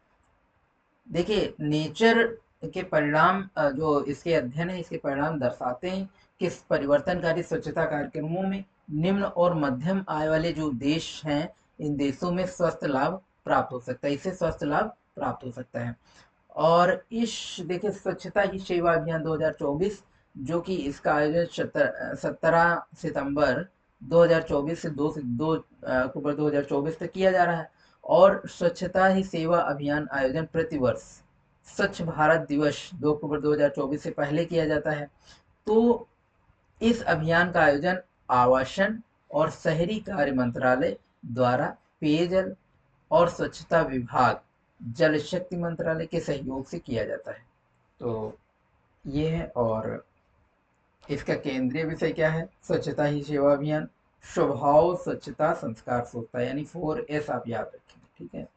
देखिए, नेचर के परिणाम जो इसके अध्ययन है, इसके परिणाम दर्शाते हैं कि परिवर्तनकारी स्वच्छता कार्यक्रमों में निम्न और मध्यम आय वाले जो देश हैं, इन देशों में स्वस्थ लाभ प्राप्त हो सकता है, इससे स्वस्थ लाभ प्राप्त हो सकता है। और देखिए, स्वच्छता ही सेवा अभियान 2024, जो कि इसका आयोजन 17 सितंबर 2024 से 2 अक्टूबर 2024 तक किया जा रहा है। और स्वच्छता ही सेवा अभियान आयोजन प्रतिवर्ष स्वच्छ भारत दिवस 2 अक्टूबर 2024 से पहले किया जाता है। तो इस अभियान का आयोजन आवासन और शहरी कार्य मंत्रालय द्वारा पेयजल और स्वच्छता विभाग, जल शक्ति मंत्रालय के सहयोग से किया जाता है। तो ये है, और इसका केंद्रीय विषय क्या है, स्वच्छता ही सेवा अभियान, स्वभाव स्वच्छता संस्कार सोचता, यानी 4S आप याद रखेंगे। ठीक है,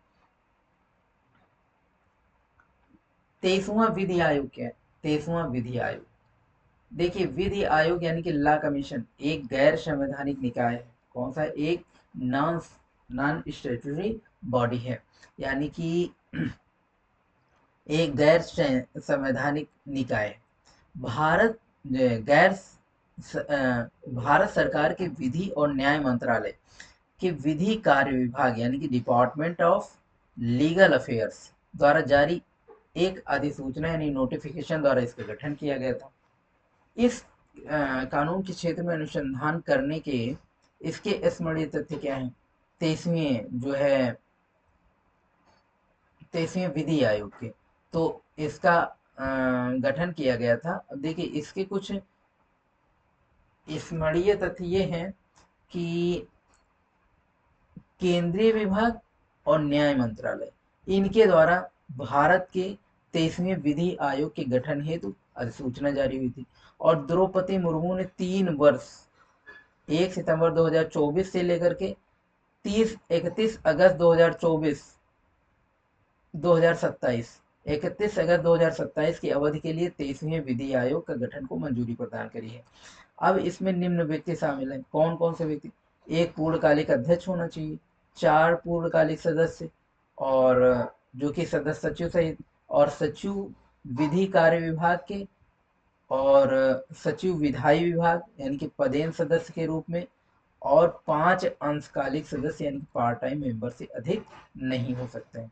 23वां विधि आयोग क्या है, 23वां विधि आयोग, देखिए विधि आयोग यानी कि लॉ कमीशन एक गैर संवैधानिक निकाय है। कौन सा, एक नॉन नॉन स्टेटरी बॉडी है, यानी कि एक गैर संवैधानिक निकाय है। भारत गैर भारत सरकार के विधि और न्याय मंत्रालय के विधि कार्य विभाग यानी कि डिपार्टमेंट ऑफ लीगल अफेयर्स द्वारा जारी एक अधिसूचना यानी नोटिफिकेशन द्वारा इसका गठन किया गया था। इस कानून के क्षेत्र में अनुसंधान करने के इसके स्मरणीय तथ्य क्या हैं? 23वीं जो है 23वें विधि आयोग के, तो इसका गठन किया गया था। अब देखिए इसके कुछ स्मरणीय तथ्य ये हैं कि केंद्रीय विभाग और न्याय मंत्रालय इनके द्वारा भारत के 23वें विधि आयोग के गठन हेतु अधिसूचना जारी हुई थी, और द्रौपदी मुर्मू ने 3 वर्ष 1 सितंबर 2024 से लेकर के 31 अगस्त 2027 31 अगस्त 2027 की अवधि के लिए 23वें विधि आयोग का गठन को मंजूरी प्रदान करी है। अब इसमें निम्न व्यक्ति शामिल हैं। कौन कौन से व्यक्ति? एक पूर्णकालिक अध्यक्ष होना चाहिए, 4 पूर्णकालिक सदस्य, और जो कि सदस्य सचिव सहित, और सचिव विधि कार्य विभाग के, और सचिव विधायी विभाग यानी कि पदेन सदस्य के रूप में, और 5 अंशकालिक सदस्य यानी कि पार्ट टाइम मेंबर से अधिक नहीं हो सकते हैं।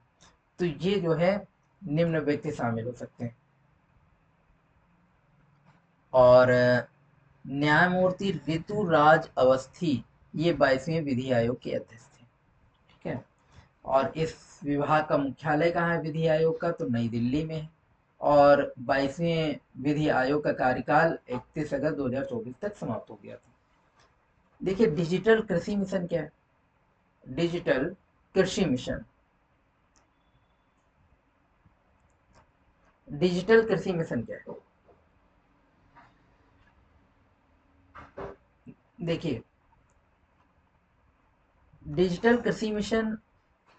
तो ये जो है निम्न व्यक्ति शामिल हो सकते हैं। और न्यायमूर्ति ऋतुराज अवस्थी ये 22वें विधि आयोग के अध्यक्ष थे। ठीक है, और इस विभाग का मुख्यालय कहाँ है विधि आयोग का? तो नई दिल्ली में है। और 22वें विधि आयोग का कार्यकाल 31 अगस्त 2024 तक समाप्त हो गया था। देखिए डिजिटल कृषि मिशन क्या है? डिजिटल कृषि मिशन, डिजिटल कृषि मिशन क्या है? देखिए डिजिटल कृषि मिशन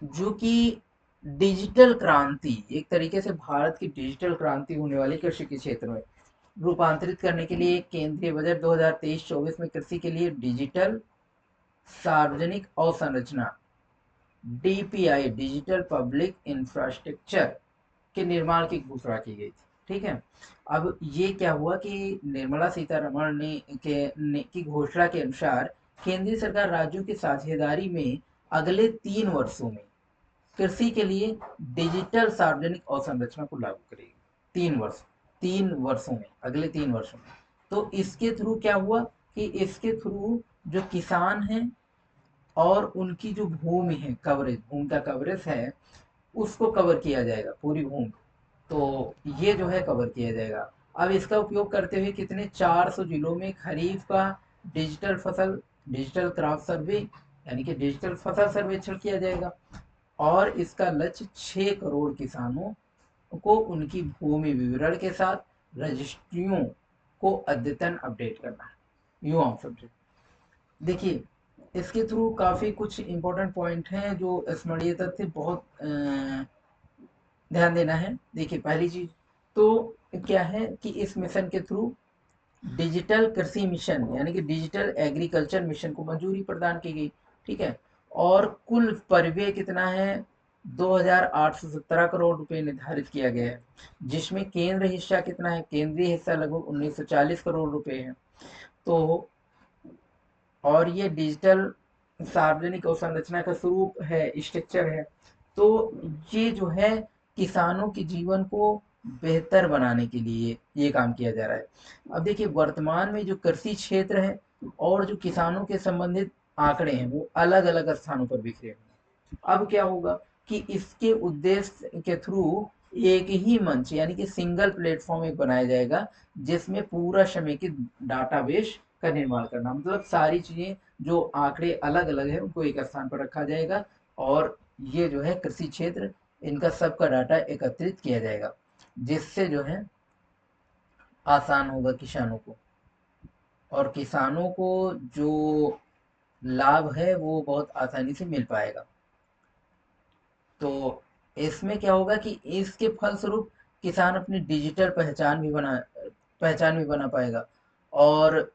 जो कि डिजिटल क्रांति, एक तरीके से भारत की डिजिटल क्रांति होने वाली कृषि के क्षेत्र में रूपांतरित करने के लिए केंद्रीय बजट 2023-24 में कृषि के लिए डिजिटल सार्वजनिक अवसंरचना डीपीआई डिजिटल पब्लिक इंफ्रास्ट्रक्चर के निर्माण की घोषणा की गई थी। ठीक है, अब ये क्या हुआ कि निर्मला सीतारमण की घोषणा के अनुसार केंद्रीय सरकार राज्यों की साझेदारी में अगले 3 वर्षों में कृषि के लिए डिजिटल सार्वजनिक अवसंरचना को लागू करेगी। 3 वर्षों में, अगले 3 वर्षों में। तो इसके थ्रू क्या हुआ कि इसके थ्रू जो किसान हैं और उनकी जो भूमि है, कवरेज, भूमि का कवरेज है, उसको कवर किया जाएगा, पूरी भूमि। तो ये जो है कवर किया जाएगा। अब इसका उपयोग करते हुए कितने 400 जिलों में खरीफ का डिजिटल क्रॉप सर्वे यानी कि डिजिटल फसल सर्वेक्षण किया जाएगा, और इसका लक्ष्य 6 करोड़ किसानों को उनकी भूमि विवरण के साथ रजिस्ट्रियों को अद्यतन अपडेट करना है। यूं आप समझे। देखिए इसके थ्रू काफी कुछ इंपॉर्टेंट पॉइंट हैं जो स्मरणीय तथ्य बहुत ध्यान देना है। देखिए पहली चीज तो क्या है कि इस मिशन के थ्रू डिजिटल कृषि मिशन यानी कि डिजिटल एग्रीकल्चर मिशन को मंजूरी प्रदान की गई। ठीक है, और कुल परिव्यय कितना है? 2817 करोड़ रुपए निर्धारित किया गया है, जिसमें केंद्र हिस्सा कितना है? केंद्रीय हिस्सा लगभग 1940 करोड़ रुपए है। तो और ये डिजिटल सार्वजनिक अवसंरचना का स्वरूप है, स्ट्रक्चर है। तो ये जो है किसानों के जीवन को बेहतर बनाने के लिए ये काम किया जा रहा है। अब देखिए वर्तमान में जो कृषि क्षेत्र है और जो किसानों के संबंधित आंकड़े हैं वो अलग अलग स्थानों पर बिखरे हुए हैं। अब क्या होगा कि इसके उद्देश्य के थ्रू एक ही मंच यानी कि सिंगल प्लेटफॉर्म एक बनाया जाएगा, जिसमें पूरा समेकित डाटाबेस का निर्माण करना, मतलब सारी चीजें जो आंकड़े अलग अलग है उनको एक स्थान पर रखा जाएगा, और ये जो है कृषि क्षेत्र इनका सबका डाटा एकत्रित किया जाएगा, जिससे जो है आसान होगा किसानों को, और किसानों को जो लाभ है वो बहुत आसानी से मिल पाएगा। तो इसमें क्या होगा कि इसके फलस्वरूप किसान अपनी डिजिटल पहचान भी बना पाएगा, और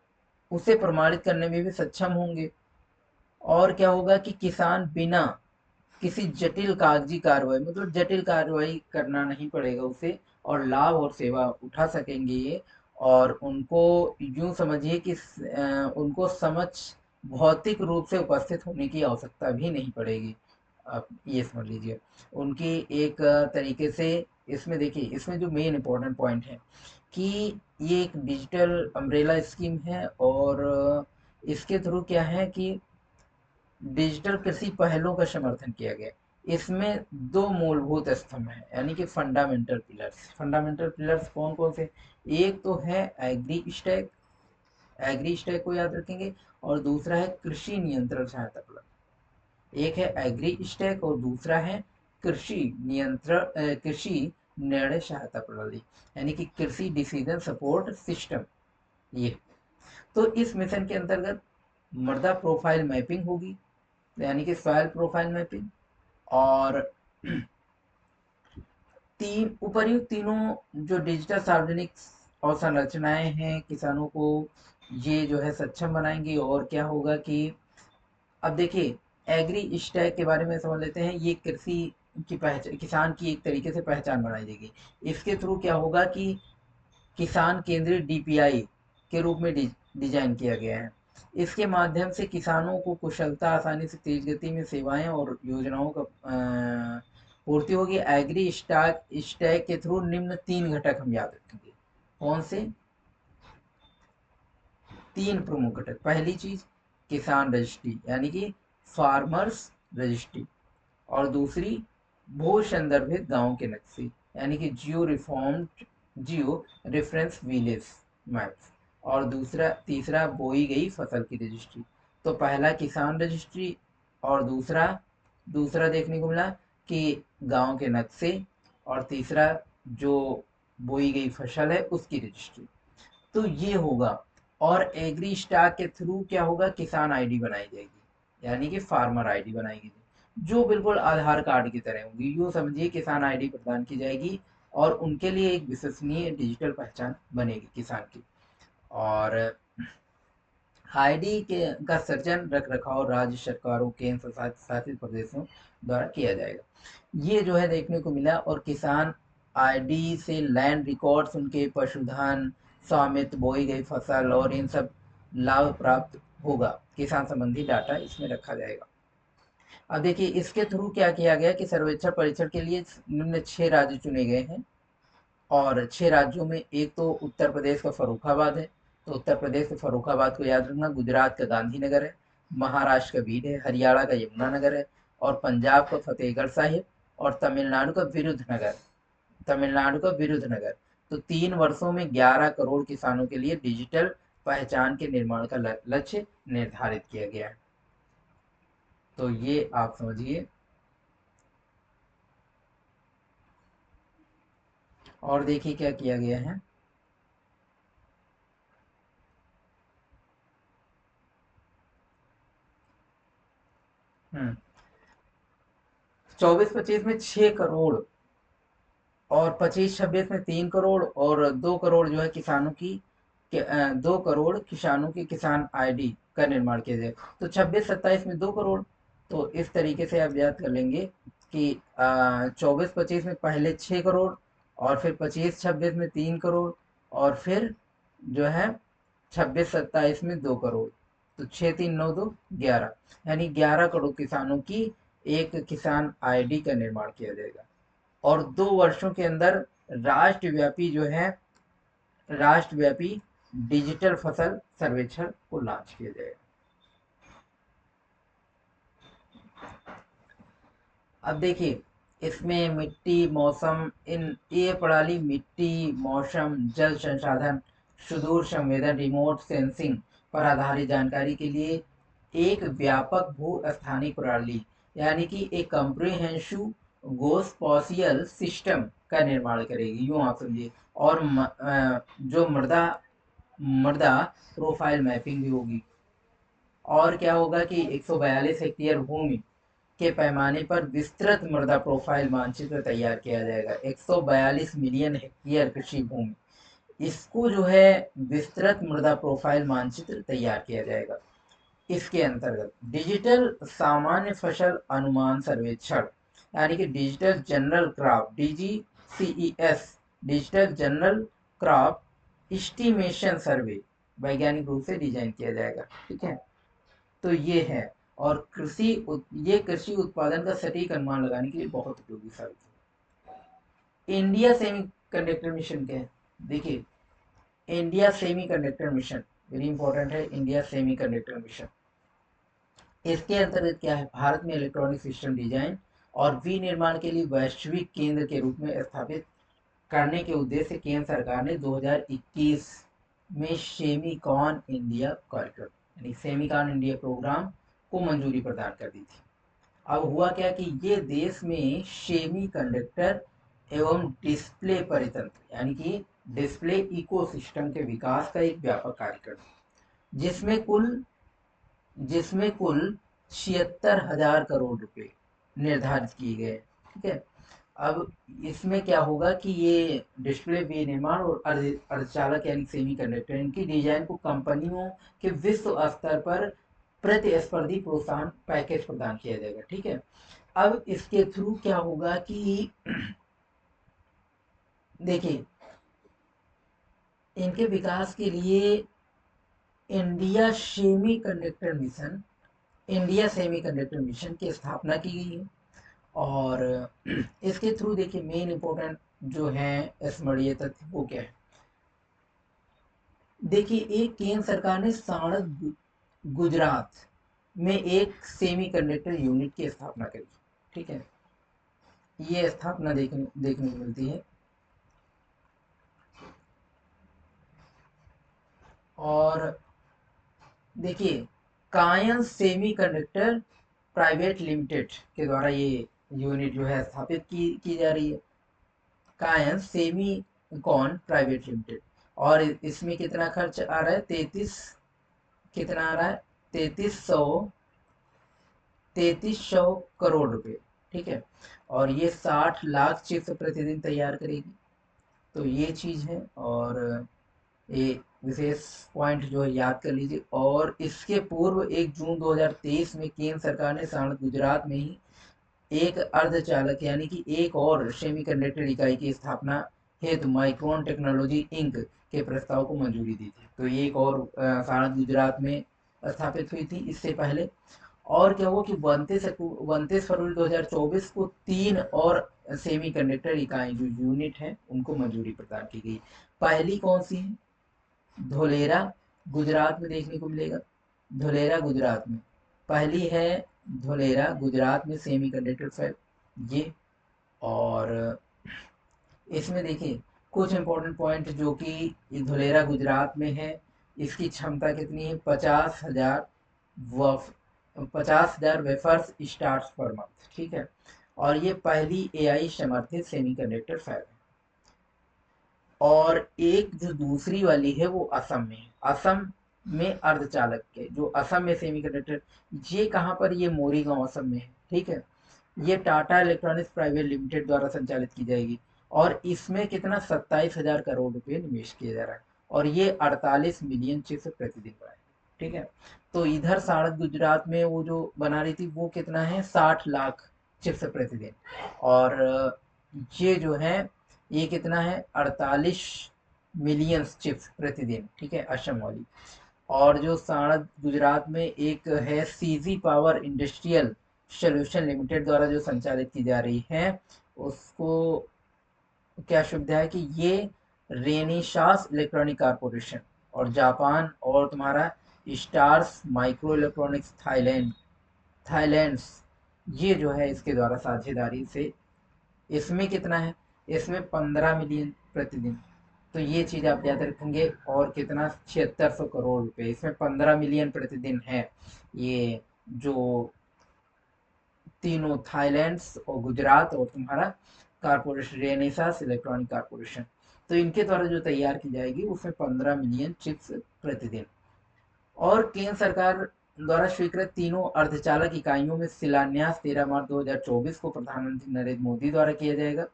उसे प्रमाणित करने में भी सक्षम होंगे। और क्या होगा कि किसी जटिल कागजी कार्रवाई, मतलब जटिल कार्रवाई करना नहीं पड़ेगा उसे, और लाभ और सेवा उठा सकेंगे ये। और उनको यूं समझिए कि उनको समझ भौतिक रूप से उपस्थित होने की आवश्यकता भी नहीं पड़ेगी। आप ये समझ लीजिए उनकी एक तरीके से। इसमें देखिए, इसमें जो मेन इम्पोर्टेंट पॉइंट है कि ये एक डिजिटल अम्ब्रेला स्कीम है, और इसके थ्रू क्या है कि डिजिटल कृषि पहलों का समर्थन किया गया। इसमें दो मूलभूत स्तंभ हैं, यानी कि फंडामेंटल पिलर्स। फंडामेंटल पिलर्स कौन कौन से? एक तो है एग्री स्टैक, एग्री स्टैक को याद रखेंगे, और दूसरा है कृषि नियंत्रण सहायता प्लान। एक है एग्री स्टैक और दूसरा है कृषि नियंत्रण कृषि निर्णय सहायता प्रणाली, यानी कि कृषि डिसीजन सपोर्ट सिस्टम। ये तो इस मिशन के अंतर्गत मृदा प्रोफाइल मैपिंग होगी, यानी कि सॉइल प्रोफाइल मैपिंग, और तीन उपर्युक्त तीनों जो डिजिटल सार्वजनिक अवसंरचनाएं हैं किसानों को ये जो है सक्षम बनाएंगी। और क्या होगा कि अब देखिए, एग्री स्टैक के बारे में समझ लेते हैं। ये कृषि की पहचान, किसान की एक तरीके से पहचान बनाई देगी। इसके थ्रू क्या होगा कि किसान केंद्रीय डीपीआई के रूप में डिजाइन किया गया है। इसके माध्यम से किसानों को कुशलता, आसानी से तेज गति में सेवाएं और योजनाओं का पूर्ति होगी। एग्री स्टैक स्टैक के थ्रू निम्न तीन घटक हम याद रखेंगे। कौन से? तीन प्रमुख घटक। पहली चीज किसान रजिस्ट्री, यानी कि फार्मर्स रजिस्ट्री, और दूसरी भू संदर्भित गांव के नक्शे, यानी कि जियो रेफरेंस विलेज मैप्स, और दूसरा तीसरा बोई गई फसल की रजिस्ट्री। तो पहला किसान रजिस्ट्री, और दूसरा दूसरा देखने को मिला कि गांव के नक्शे, और तीसरा जो बोई गई फसल है उसकी रजिस्ट्री। तो ये होगा। और एग्री स्टाक के थ्रू क्या होगा? किसान आईडी बनाई जाएगी, यानी कि फार्मर आईडी बनाएगी, जो बिल्कुल आधार कार्ड की तरह होगी। यूँ समझिए किसान आईडी प्रदान की जाएगी, और उनके लिए एक विश्वसनीय डिजिटल पहचान बनेगी किसान की। और आईडी के का सृजन, रख रखाव राज्य सरकारों, केंद्र शासित प्रदेशों द्वारा किया जाएगा। ये जो है देखने को मिला। और किसान आईडी से लैंड रिकॉर्ड्स, उनके पशुधन, स्वामित्व, बोई गई फसल और इन सब लाभ प्राप्त होगा। किसान संबंधी डाटा इसमें रखा जाएगा। अब देखिए, इसके थ्रू क्या किया गया कि सर्वेक्षण परीक्षण के लिए निम्न 6 राज्य चुने गए हैं। और 6 राज्यों में एक तो उत्तर प्रदेश का फर्रुखाबाद है। तो उत्तर प्रदेश के फर्रुखाबाद को याद रखना। गुजरात का गांधीनगर है। महाराष्ट्र का बीड है। हरियाणा का यमुनानगर है। और पंजाब का फतेहगढ़ साहिब। और तमिलनाडु का विरुद्धनगर। तो 3 वर्षों में 11 करोड़ किसानों के लिए डिजिटल पहचान के निर्माण का लक्ष्य निर्धारित किया गया है। तो ये आप समझिए। और देखिए क्या किया गया है। 24-25 में 6 करोड़, और 25-26 में 3 करोड़, और 2 करोड़ जो है किसानों की 2 करोड़ किसानों की किसान आईडी का निर्माण किया जाए। तो 26-27 में 2 करोड़। तो इस तरीके से आप याद कर लेंगे कि 24-25 में पहले 6 करोड़, और फिर 25-26 में 3 करोड़, और फिर जो है 26-27 में 2 करोड़। तो 6 3 9 2 11, यानी 11 करोड़ किसानों की एक किसान आईडी का निर्माण किया जाएगा। और 2 वर्षों के अंदर राष्ट्रव्यापी जो है राष्ट्रव्यापी डिजिटल फसल सर्वेक्षण को लॉन्च किया जाएगा। अब देखिए, इसमें मिट्टी, मौसम, इन ये प्रणाली मिट्टी, मौसम, जल संसाधन, सुदूर संवेदन, रिमोट सेंसिंग पर आधारित जानकारी के लिए एक व्यापक भू स्थानिक प्रणाली, यानी कि एक कंप्रिहेंसिव गोस्पोशियल सिस्टम का निर्माण करेगी। यूं आप समझिए। और जो मृदा मृदा प्रोफाइल मैपिंग भी होगी। और क्या होगा कि 142 हेक्टेयर भूमि के पैमाने पर विस्तृत मृदा प्रोफाइल मानचित्र तैयार किया जाएगा। 142 मिलियन हेक्टेयर कृषि भूमि, इसको जो है विस्तृत मृदा प्रोफाइल मानचित्र तैयार किया जाएगा। इसके अंतर्गत डिजिटल सामान्य फसल अनुमान सर्वेक्षण, यानी कि digital general crop DGCES, digital general crop estimation survey वैज्ञानिक रूप से डिजाइन किया जाएगा। ठीक है, तो ये है। और ये कृषि उत्पादन का सटीक अनुमान लगाने के लिए बहुत उपयोगी साबित है। इंडिया सेमी कंडक्टर मिशन क्या है, देखिए, India semi conductor mission very important है। इंडिया सेमी कंडक्टर मिशन, इसके अंतर्गत क्या है, भारत में इलेक्ट्रॉनिक सिस्टम डिजाइन और विनिर्माण के लिए वैश्विक केंद्र के रूप में स्थापित करने के उद्देश्य से केंद्र सरकार ने 2021 में सेमीकॉन इंडिया कार्यक्रम, यानी सेमीकॉन इंडिया प्रोग्राम को मंजूरी प्रदान कर दी थी। अब हुआ क्या कि ये देश में सेमी कंडक्टर एवं डिस्प्ले परितंत्र, यानी कि डिस्प्ले इकोसिस्टम के विकास का एक व्यापक कार्यक्रम, जिसमें कुल 76,000 करोड़ रुपए निर्धारित किए गए। ठीक है, अब इसमें क्या होगा कि ये डिस्प्ले विनिर्माण और अर्धचालक यानी सेमी कंडक्टर, इनकी डिजाइन को कंपनियों के विश्व स्तर पर प्रतिस्पर्धी प्रोत्साहन पैकेज प्रदान किया जाएगा। ठीक है, अब इसके थ्रू क्या होगा कि देखिए, इनके विकास के लिए India semi conductor mission India semi conductor mission की स्थापना की गई है। और इसके थ्रू देखिए मेन इंपॉर्टेंट जो है स्मरणीय तथ्य वो क्या है, देखिए, एक केंद्र सरकार ने साणंद गुजरात में एक सेमी कंडक्टर यूनिट की स्थापना करी। ठीक है, ये स्थापना देखने को मिलती है। और देखिए, कायन सेमी कंडक्टर प्राइवेट लिमिटेड के द्वारा ये यूनिट जो है स्थापित की जा रही है, कायन सेमी कॉन प्राइवेट लिमिटेड। और इसमें कितना खर्च आ रहा है, 33, कितना आ रहा है, 3300 करोड़ रुपए। ठीक है, और ये 60 लाख चिप्स प्रतिदिन तैयार करेगी। तो ये चीज है। और ये विशेष पॉइंट जो है याद कर लीजिए। और इसके पूर्व 1 जून 2023 में केंद्र सरकार ने साणंद गुजरात में ही एक अर्धचालक यानी कि एक और सेमीकंडक्टर इकाई की स्थापना हेतु माइक्रोन टेक्नोलॉजी इंक के प्रस्ताव को मंजूरी दी थी। तो ये एक और साणंद गुजरात में स्थापित हुई थी इससे पहले। और क्या हुआ कि 29 फरवरी 2024 को 3 और सेमी कंडक्टर इकाई जो यूनिट है उनको मंजूरी प्रदान की गई। पहली कौन सी है, धोलेरा गुजरात में देखने को मिलेगा। धोलेरा गुजरात में पहली है, धोलेरा गुजरात में सेमी कंडक्टर फैब ये। और इसमें देखिए कुछ इंपॉर्टेंट पॉइंट जो कि धोलेरा गुजरात में है, इसकी क्षमता कितनी है, 50,000 वेफर्स स्टार्ट पर मंथ। ठीक है, और ये पहली AI समर्थित सेमीकंडक्टर फैब है। और एक जो दूसरी वाली है वो असम में है। असम में अर्धचालक के जो असम में सेमीकंडक्टर, ये कहाँ पर, ये मोरीगांव असम में है। ठीक है, ये टाटा इलेक्ट्रॉनिक्स प्राइवेट लिमिटेड द्वारा संचालित की जाएगी। और इसमें कितना, 27,000 करोड़ रुपए निवेश किया जा रहा है। और ये 48 मिलियन चिप्स प्रतिदिन बनाएगी। ठीक है, तो इधर साड़द गुजरात में वो जो बना रही थी वो कितना है, 60 लाख चिप्स प्रतिदिन। और ये जो है ये कितना है, 48 मिलियन चिप्स प्रतिदिन। ठीक है, असम वाली। और जो साणंद गुजरात में एक है CG power industrial solution limited द्वारा जो संचालित की जा रही है, उसको क्या सुविधा है कि ये रेनिशास इलेक्ट्रॉनिक कारपोरेशन और जापान और तुम्हारा स्टार्स माइक्रो इलेक्ट्रॉनिक्स थाईलैंड्स, ये जो है इसके द्वारा साझेदारी से, इसमें कितना है, इसमें 15 मिलियन प्रतिदिन। तो ये चीज आप याद रखेंगे। और कितना, 7600 करोड़ रुपए, इसमें 15 मिलियन प्रतिदिन है। ये जो तीनों थाईलैंड्स और गुजरात और तुम्हारा कारपोरेशन रेनेसास इलेक्ट्रॉनिक कारपोरेशन, तो इनके द्वारा जो तैयार की जाएगी उसमें 15 मिलियन चिप्स प्रतिदिन। और केंद्र सरकार द्वारा स्वीकृत तीनों अर्धचालक इकाइयों में शिलान्यास 13 मार्च 2024 को प्रधानमंत्री नरेंद्र मोदी द्वारा किया जाएगा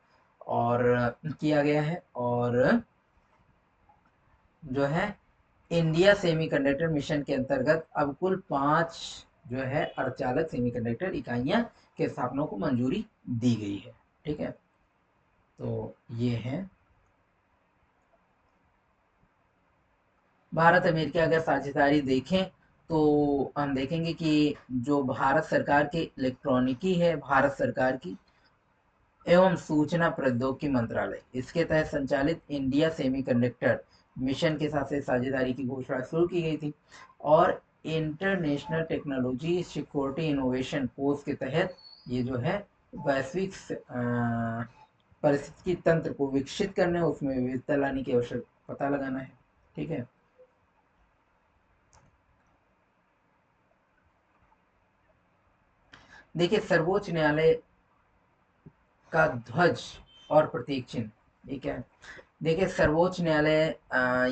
और किया गया है। और जो है इंडिया सेमीकंडक्टर मिशन के अंतर्गत अब कुल 5 जो है अर्धचालक सेमीकंडक्टर इकाइयां के स्थापना को मंजूरी दी गई है। ठीक है, तो ये है भारत अमेरिका। अगर साझेदारी देखें तो हम देखेंगे कि जो भारत सरकार की इलेक्ट्रॉनिकी है, भारत सरकार की एवं सूचना प्रौद्योगिकी मंत्रालय, इसके तहत संचालित इंडिया सेमीकंडक्टर मिशन के साथ से साझेदारी की घोषणा शुरू की गई थी। और international technology security innovation course के तहत ये जो है वैश्विक परिस्थिति तंत्र को विकसित करने, उसमें विविधता लाने की अवसर पता लगाना है। ठीक है, देखिए सर्वोच्च न्यायालय का ध्वज और प्रतीक चिन्ह, ये क्या है? देखिए सर्वोच्च न्यायालय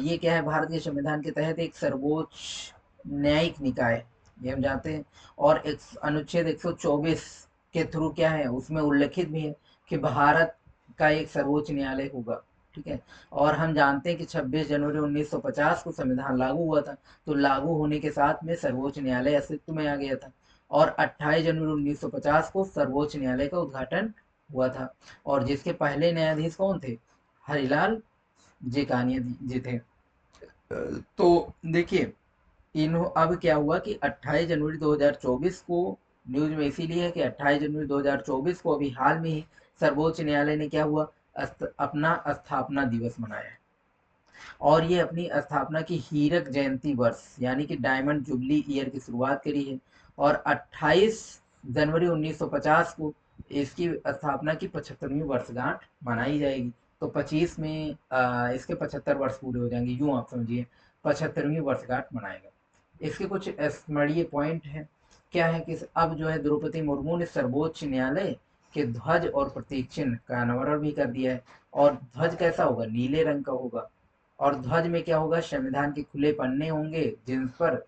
ये क्या है, भारत के संविधान के तहत एक सर्वोच्च न्यायिक निकाय, ये हम जानते हैं। और एक अनुच्छेद 124 के थ्रू क्या है, उसमें उल्लेखित भी है कि भारत का एक सर्वोच्च न्यायालय होगा। ठीक है, और हम जानते हैं कि 26 जनवरी 1950 को संविधान लागू हुआ था, तो लागू होने के साथ में सर्वोच्च न्यायालय अस्तित्व में आ गया था। और 28 जनवरी 1950 को सर्वोच्च न्यायालय का उद्घाटन हुआ था। और जिसके पहले न्यायाधीश कौन थे? हरिलाल जेकानिया जी थे। तो देखिए इन अब क्या हुआ कि 28 जनवरी 2024 को, न्यूज में इसीलिए है कि 28 जनवरी 2024 को अभी हाल में ही सर्वोच्च न्यायालय ने क्या हुआ, अपना स्थापना दिवस मनाया है। और ये अपनी स्थापना की हीरक जयंती वर्ष यानी कि डायमंड जुबली ईयर की शुरुआत करी है। और 28 जनवरी 1950 को इसकी स्थापना की 75वीं वर्षगांठ मनाई जाएगी। तो 25 में इसके 75 वर्ष पूरे हो जाएंगे, यूं आप समझिए 75वीं वर्षगांठ मनाएगा। इसके कुछ स्मरणीय पॉइंट हैं। क्या है कि अब जो है द्रौपदी मुर्मू ने सर्वोच्च न्यायालय के ध्वज और प्रतीक चिन्ह का अनावरण भी कर दिया है। और ध्वज कैसा होगा? नीले रंग का होगा। और ध्वज में क्या होगा? संविधान के खुले पन्ने होंगे जिस पर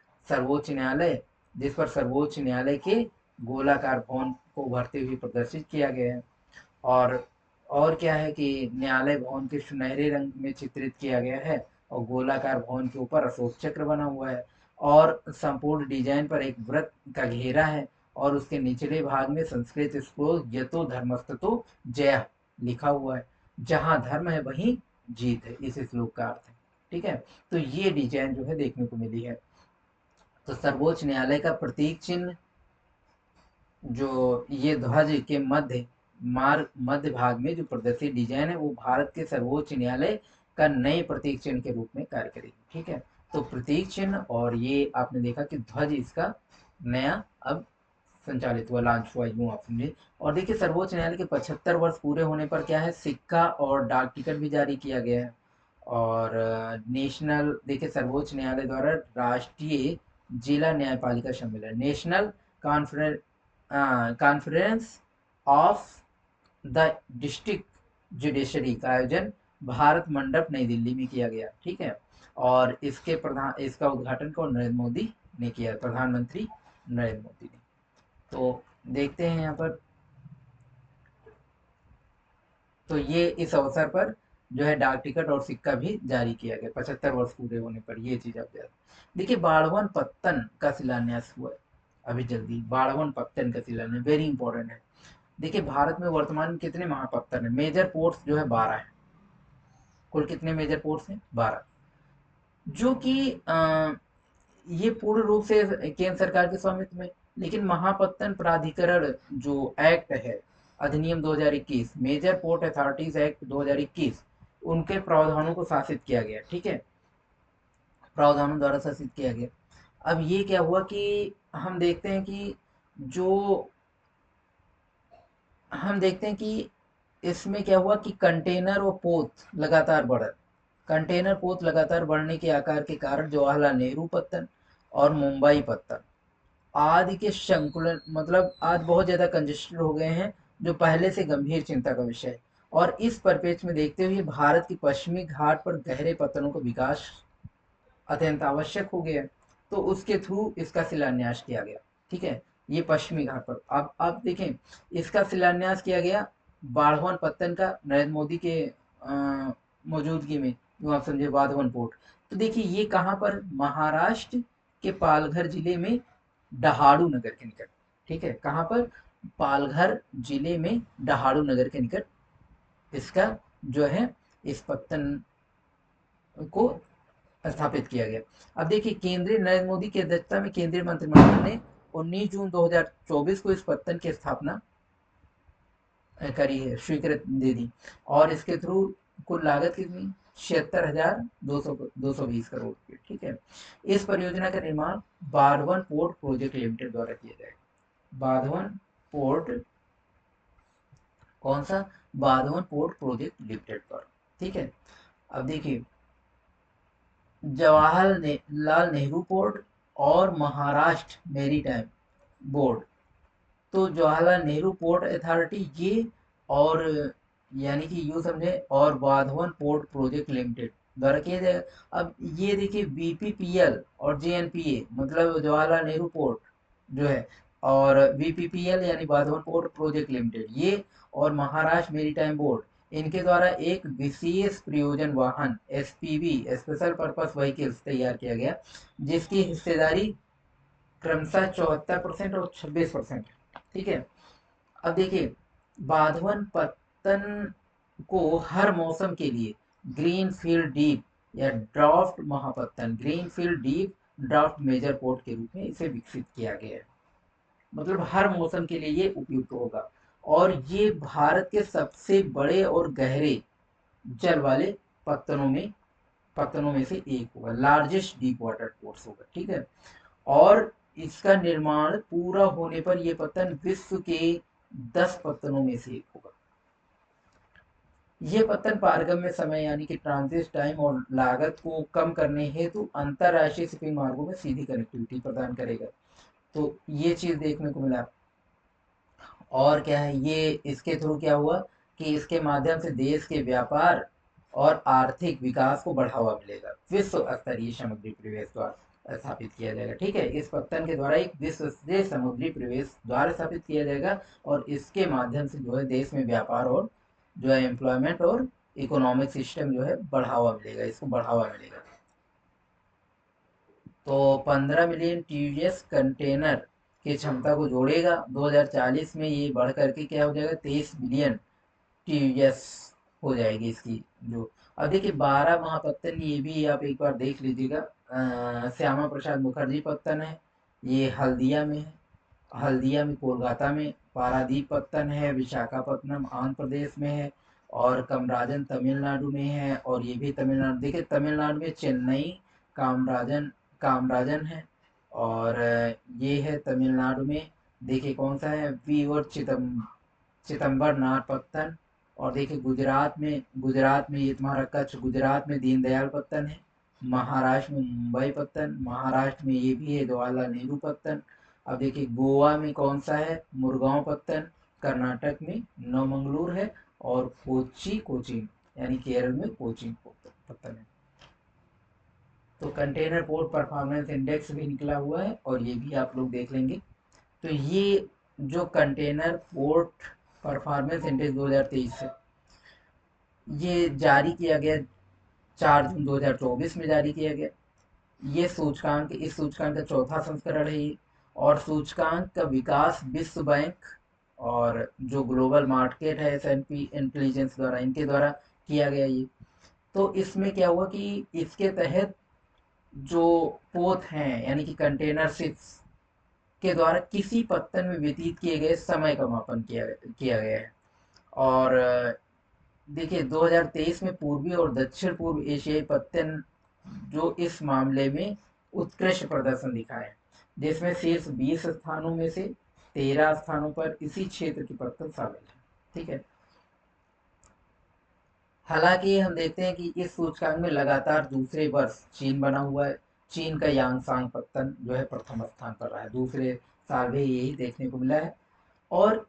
सर्वोच्च न्यायालय के गोलाकार भवन को उभरते हुए प्रदर्शित किया गया है। और और क्या है कि न्यायालय भवन के सुनहरे रंग में चित्रित किया गया है। और गोलाकार भवन के ऊपर अशोक चक्र बना हुआ है। और संपूर्ण डिजाइन पर एक वृत्त का घेरा है। और उसके निचले भाग में संस्कृत श्लोक यतो धर्मस्ततो जय लिखा हुआ है। जहां धर्म है वहीं जीत है, इस श्लोक का अर्थ है। ठीक है, तो ये डिजाइन जो है देखने को मिली है। तो सर्वोच्च न्यायालय का प्रतीक चिन्ह जो ये ध्वज के मध्य भाग में जो प्रदर्शित डिजाइन है, वो भारत के सर्वोच्च न्यायालय का नए प्रतीक चिन्ह के रूप में कार्य करेगी। ठीक है, तो प्रतीक चिन्ह और ये आपने देखा कि ध्वज इसका नया अब संचालित हुआ, लॉन्च हुआ, यूं आप समझे। और देखिए सर्वोच्च न्यायालय के 75 वर्ष पूरे होने पर क्या है, सिक्का और डाक टिकट भी जारी किया गया है। और नेशनल, देखिए सर्वोच्च न्यायालय द्वारा राष्ट्रीय जिला न्यायपालिका सम्मेलन, national conference conference of the district judiciary का आयोजन भारत मंडप नई दिल्ली में किया गया। ठीक है, और इसका उद्घाटन कौन? नरेंद्र मोदी ने किया, प्रधानमंत्री नरेंद्र मोदी ने। तो देखते हैं यहाँ पर, तो ये इस अवसर पर जो है डाक टिकट और सिक्का भी जारी किया गया 75 वर्ष पूरे होने पर। ये चीज आप याद, देखिए बाड़वन पत्तन का शिलान्यास हुआ है अभी जल्दी। बाड़वन पत्तन का शिलान्यास वेरी इंपॉर्टेंट है। देखिए भारत में वर्तमान में कितने महापत्तन है? मेजर पोर्ट्स जो है 12 है। कुल कितने मेजर पोर्ट्स हैं? 12। जो कि ये पूर्ण रूप से केंद्र सरकार के स्वामित्व में। लेकिन महापत्तन प्राधिकरण जो एक्ट है, अधिनियम 2021, मेजर पोर्ट अथॉरिटीज एक्ट 2021, उनके प्रावधानों को शासित किया गया। ठीक है, प्रावधानों द्वारा शासित किया गया। अब ये क्या हुआ कि हम देखते हैं कि जो हम देखते हैं कि इसमें क्या हुआ कि कंटेनर पोत लगातार बढ़ने के आकार के कारण जवाहरलाल नेहरू पत्तन और मुंबई पत्तन आदि के संकुलन, मतलब आज बहुत ज्यादा कंजेस्टेड हो गए हैं, जो पहले से गंभीर चिंता का विषय है। और इस परिप्रेक्ष्य में देखते हुए भारत की पश्चिमी घाट पर गहरे पत्तनों का विकास अत्यंत आवश्यक हो गया। तो उसके थ्रू इसका शिलान्यास किया गया। ठीक है, ये पश्चिमी घाट पर, अब देखें इसका शिलान्यास किया गया बाढ़वन पत्तन का, नरेंद्र मोदी के मौजूदगी में, जो आप समझे बाधवन पोर्ट। तो देखिए ये कहाँ पर, महाराष्ट्र के पालघर जिले में डहाड़ू नगर के निकट, ठीक है, कहाँ पर, पालघर जिले में डहाड़ू नगर के निकट इसका जो है इस पत्तन को स्थापित किया गया। अब देखिए केंद्रीय नरेंद्र मोदी की अध्यक्षता में केंद्रीय मंत्रिमंडल ने 19 जून 2024 को इस पत्तन की स्थापना करी है, स्वीकृति दे दी, और इसके थ्रू कुल लागत कितनी, 76,220 करोड़ की, ठीक है। इस परियोजना का निर्माण बारवन पोर्ट प्रोजेक्ट लिमिटेड द्वारा किया जाएगा। बाधवन पोर्ट, कौन सा, बाधवन पोर्ट प्रोजेक्ट लिमिटेड द्वारा, ठीक है। अब देखिए जवाहरलाल नेहरू पोर्ट और महाराष्ट्र मेरीटाइम बोर्ड, तो जवाहरलाल नेहरू पोर्ट अथॉरिटी ये, और यानी कि यूँ समझे, और वाधवन पोर्ट प्रोजेक्ट लिमिटेड द्वारा किया जाएगा। अब ये देखिए बीपीपीएल और जेएनपीए, मतलब जवाहरलाल नेहरू पोर्ट जो है, और बीपीपीएल यानी वाधवन पोर्ट प्रोजेक्ट लिमिटेड ये, और महाराष्ट्र मेरीटाइम बोर्ड, इनके द्वारा एक विशेष प्रयोजन वाहन एसपीवी, स्पेशल पर्पस व्हीकल्स तैयार किया गया, जिसकी हिस्सेदारी क्रमशः 74% और 26%, ठीक है। अब देखिए बाधवन पत्तन को हर मौसम के लिए ग्रीन फील्ड डीप या ड्राफ्ट महापत्तन, green field deep draft major port के रूप में इसे विकसित किया गया है, मतलब हर मौसम के लिए ये उपयुक्त होगा। और ये भारत के सबसे बड़े और गहरे जल वाले पत्तनों में से एक होगा, लार्जेस्ट डीप वाटर पोर्ट्स होगा, ठीक है। और इसका निर्माण पूरा होने पर यह पत्तन विश्व के 10 पत्तनों में से एक होगा। ये पत्तन पारगम्य समय यानी कि ट्रांजिट टाइम और लागत को कम करने हेतु अंतरराष्ट्रीय शिपिंग मार्गों में सीधी कनेक्टिविटी प्रदान करेगा। तो ये चीज देखने को मिला। और क्या है, ये इसके थ्रू क्या हुआ कि इसके माध्यम से देश के व्यापार और आर्थिक विकास को बढ़ावा मिलेगा। विश्व स्तरीय समुद्री प्रवेश द्वार स्थापित किया जाएगा, ठीक है। इस पत्तन के द्वारा एक विश्व स्तरीय समुद्री प्रवेश द्वार स्थापित किया जाएगा, और इसके माध्यम से जो है देश में व्यापार और जो है एम्प्लॉयमेंट और इकोनॉमिक सिस्टम जो है बढ़ावा मिलेगा, इसको बढ़ावा मिलेगा। तो 15 मिलियन टीयूएस कंटेनर की क्षमता को जोड़ेगा। 2040 में ये बढ़ करके क्या हो जाएगा, 23 मिलियन टीयूएस हो जाएगी इसकी जो। अब देखिए 12 महापत्तन, ये भी आप एक बार देख लीजिएगा। श्यामा प्रसाद मुखर्जी पत्तन है, ये हल्दिया में है, हल्दिया में कोलकाता में। पारादीप पत्तन है, विशाखापत्तनम आंध्र प्रदेश में है, और कमराजन तमिलनाडु में है, और ये भी तमिलनाडु, देखिए तमिलनाडु में चेन्नई कामराजन कामराजन है, और ये है तमिलनाडु में, देखिए कौन सा है, वी और चिदम्बर नार पत्तन। और देखिए गुजरात में ये तुम्हारा कच्छ, गुजरात में दीनदयाल पत्तन है। महाराष्ट्र में मुंबई पत्तन, महाराष्ट्र में ये भी है जवाहरलाल नेहरू पत्तन। अब देखिए गोवा में कौन सा है, मुरगांव पत्तन। कर्नाटक में नवमंगलूर है, और कोचीन यानी केरल में कोचीन पत्तन है। तो कंटेनर पोर्ट परफॉर्मेंस इंडेक्स भी निकला हुआ है, और ये भी आप लोग देख लेंगे। तो ये जो कंटेनर पोर्ट परफॉर्मेंस इंडेक्स 2023 है, ये जारी किया गया 4 जून 2024 में जारी किया गया। ये सूचकांक, इस सूचकांक का चौथा संस्करण है ये। और सूचकांक का विकास विश्व बैंक और जो ग्लोबल मार्केट है S&P इंटेलिजेंस द्वारा, इनके द्वारा किया गया ये। तो इसमें क्या हुआ कि इसके तहत जो पोत हैं यानी कि कंटेनर शिप्स के द्वारा किसी पत्तन में व्यतीत किए गए समय का मापन किया गया है। और देखिए 2023 में पूर्वी और दक्षिण पूर्व एशियाई पत्तन जो इस मामले में उत्कृष्ट प्रदर्शन दिखाए, जिसमें शीर्ष 20 स्थानों में से 13 स्थानों पर इसी क्षेत्र की पत्तन शामिल है, ठीक है। हालांकि हम देखते हैं कि इस सूचकांक में लगातार दूसरे वर्ष चीन बना हुआ है। चीन का यांगसांग पत्तन जो है प्रथम स्थान पर रहा है, दूसरे साल भी यही देखने को मिला है। और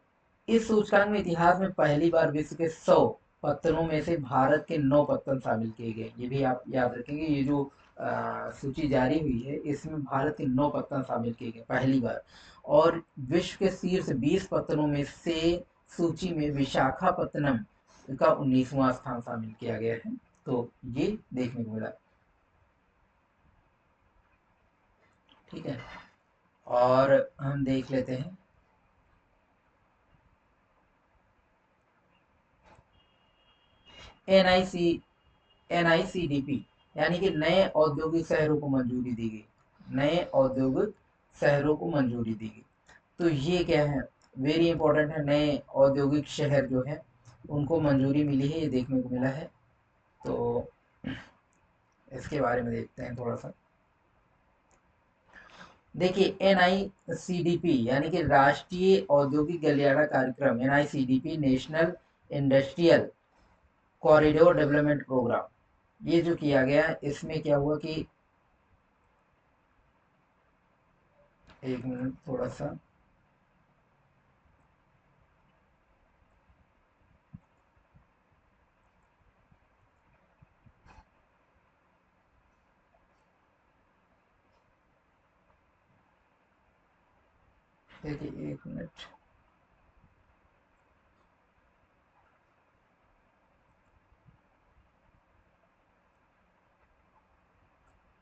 इस सूचकांक में इतिहास में पहली बार विश्व के 100 पत्तनों में से भारत के 9 पत्तन शामिल किए गए। ये भी आप याद रखेंगे, ये जो सूची जारी हुई है इसमें भारत के 9 पत्तन शामिल किए गए पहली बार। और विश्व के शीर्ष 20 पत्तनों में से सूची में विशाखापत्तनम का 19वां स्थान शामिल किया गया है। तो ये देखने को मिला। ठीक है। और हम देख लेते हैं एनआईसी एनआईसीडीपी यानी कि नए औद्योगिक शहरों को मंजूरी दी गई। नए औद्योगिक शहरों को मंजूरी दी गई। तो ये क्या है, वेरी इंपॉर्टेंट है। नए औद्योगिक शहर जो है उनको मंजूरी मिली है, ये देखने को मिला है। तो इसके बारे में देखते हैं थोड़ा सा। देखिए एनआईसीडीपी यानी कि राष्ट्रीय औद्योगिक गलियारा कार्यक्रम, NICDP national industrial corridor development programme, ये जो किया गया इसमें क्या हुआ कि, एक मिनट थोड़ा सा, देखिए एक मिनट।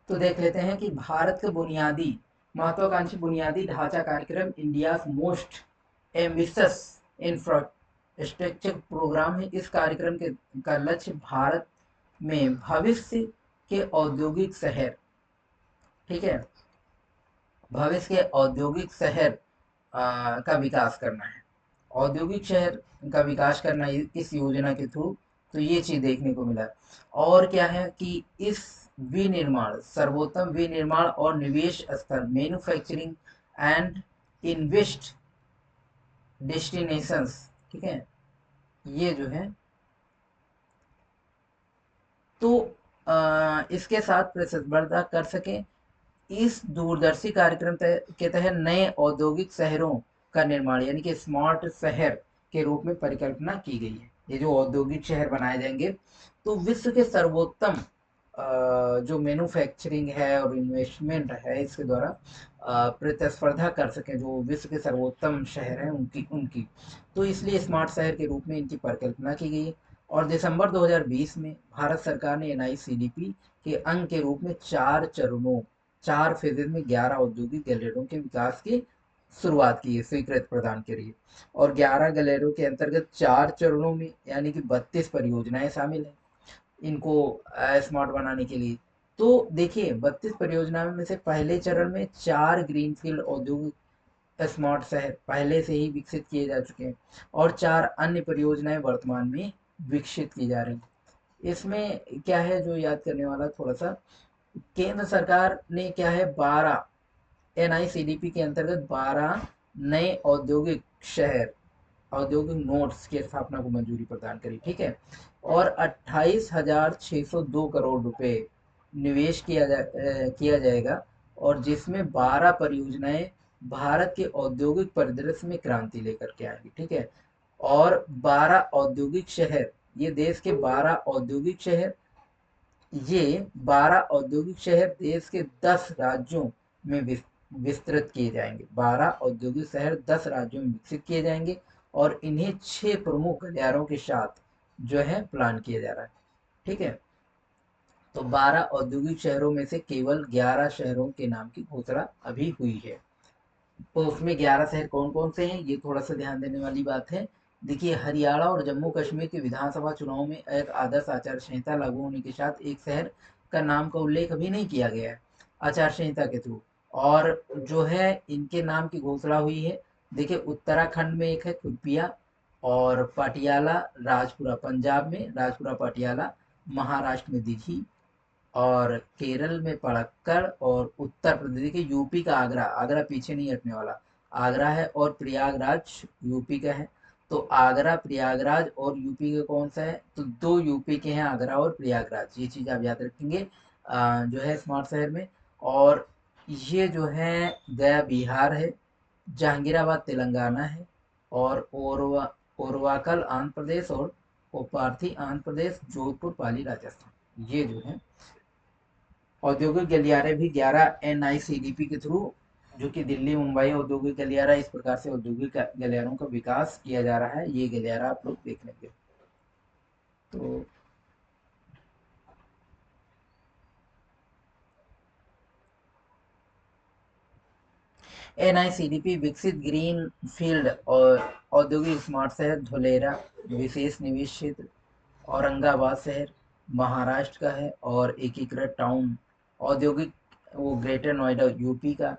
तो देख लेते हैं कि भारत का बुनियादी महत्वाकांक्षी बुनियादी ढांचा कार्यक्रम India most ambitious infrastructure programme है। इस कार्यक्रम के का लक्ष्य भारत में भविष्य के औद्योगिक शहर, ठीक है, भविष्य के औद्योगिक शहर का विकास करना है। औद्योगिक शहर का विकास करना इस योजना के थ्रू। तो ये चीज देखने को मिला। और क्या है कि इस विनिर्माण, सर्वोत्तम विनिर्माण और निवेश स्थल, मैन्युफैक्चरिंग एंड इन्वेस्ट डेस्टिनेशंस, ठीक है, ये जो है, तो इसके साथ प्रतिस्पर्धा कर सके। इस दूरदर्शी कार्यक्रम के तहत नए औद्योगिक शहरों का निर्माण यानी कि स्मार्ट शहर के रूप में परिकल्पना की गई है। ये जो औद्योगिक शहर बनाए जाएंगे तो विश्व के सर्वोत्तम जो मैन्युफैक्चरिंग है और इन्वेस्टमेंट है इसके द्वारा प्रतिस्पर्धा कर सके, जो विश्व के सर्वोत्तम शहर हैं उनकी। तो इसलिए स्मार्ट शहर के रूप में इनकी परिकल्पना की गई है। और दिसंबर 2020 में भारत सरकार ने एनआईसीडीपी के अंग के रूप में 4 चरणों, 4 फेजेज में 11 औद्योगिक गैलेरियों के विकास की शुरुआत की है, स्वीकृत प्रदान करी है। और 11 गैलेरियों के अंतर्गत 4 चरणों में यानी कि 32 परियोजनाएं शामिल हैं इनको स्मार्ट बनाने के लिए। तो देखिए 32 परियोजनाओं में से पहले चरण में 4 ग्रीनफील्ड औद्योगिक स्मार्ट शहर पहले से ही विकसित किए जा चुके हैं और 4 अन्य परियोजनाएं वर्तमान में विकसित की जा रही हैं। इसमें क्या है जो याद करने वाला थोड़ा सा, केंद्र सरकार ने क्या है 12 एनआईसीडीपी के अंतर्गत 12 नए औद्योगिक शहर, औद्योगिक नोड्स की स्थापना को मंजूरी प्रदान करी, ठीक है। और 28,602 करोड़ रुपए निवेश किया जाएगा और जिसमें 12 परियोजनाएं भारत के औद्योगिक परिदृश्य में क्रांति लेकर के आएंगी, ठीक है। और 12 औद्योगिक शहर, ये देश के 12 औद्योगिक शहर, ये 12 औद्योगिक शहर देश के 10 राज्यों में विस्तृत किए जाएंगे। 12 औद्योगिक शहर 10 राज्यों में विकसित किए जाएंगे और इन्हें 6 प्रमुख गलियारों के साथ जो है प्लान किया जा रहा है, ठीक है। तो 12 औद्योगिक शहरों में से केवल 11 शहरों के नाम की घोषणा अभी हुई है। तो उसमें 11 शहर कौन कौन से हैं ये थोड़ा सा ध्यान देने वाली बात है। देखिए हरियाणा और जम्मू कश्मीर के विधानसभा चुनाव में एक आदर्श आचार संहिता लागू होने के साथ एक शहर का नाम का उल्लेख अभी नहीं किया गया है आचार संहिता के थ्रू, और जो है इनके नाम की घोषणा हुई है। देखिए उत्तराखंड में एक है खुरपिया, और पाटियाला राजपुरा, पंजाब में राजपुरा पाटियाला, महाराष्ट्र में दिघी, और केरल में पलक्कड़, और उत्तर प्रदेश के यूपी का आगरा, आगरा पीछे नहीं हटने वाला, आगरा है, और प्रयागराज यूपी का है। तो आगरा, प्रयागराज और यूपी का कौन सा है, तो 2 यूपी के हैं, आगरा और प्रयागराज, ये चीज आप याद रखेंगे जो है स्मार्ट शहर में। और ये जो है गया बिहार है, जहांगीराबाद तेलंगाना है, और ओरवाकल आंध्र प्रदेश, और कोपार्थी आंध्र प्रदेश, जोधपुर पाली राजस्थान, ये जो है औद्योगिक गलियारे भी 11 एनआईसीडीपी के थ्रू, जो कि दिल्ली मुंबई औद्योगिक गलियारा, इस प्रकार से औद्योगिक गलियारों का विकास किया जा रहा है। ये गलियारा आप लोग देख लेंगे। तो NICDP विकसित ग्रीन फील्ड और औद्योगिक स्मार्ट शहर धुलेरा विशेष निवेश क्षेत्र औरंगाबाद शहर महाराष्ट्र का है, और एकीकृत टाउन औद्योगिक वो ग्रेटर नोएडा यूपी का,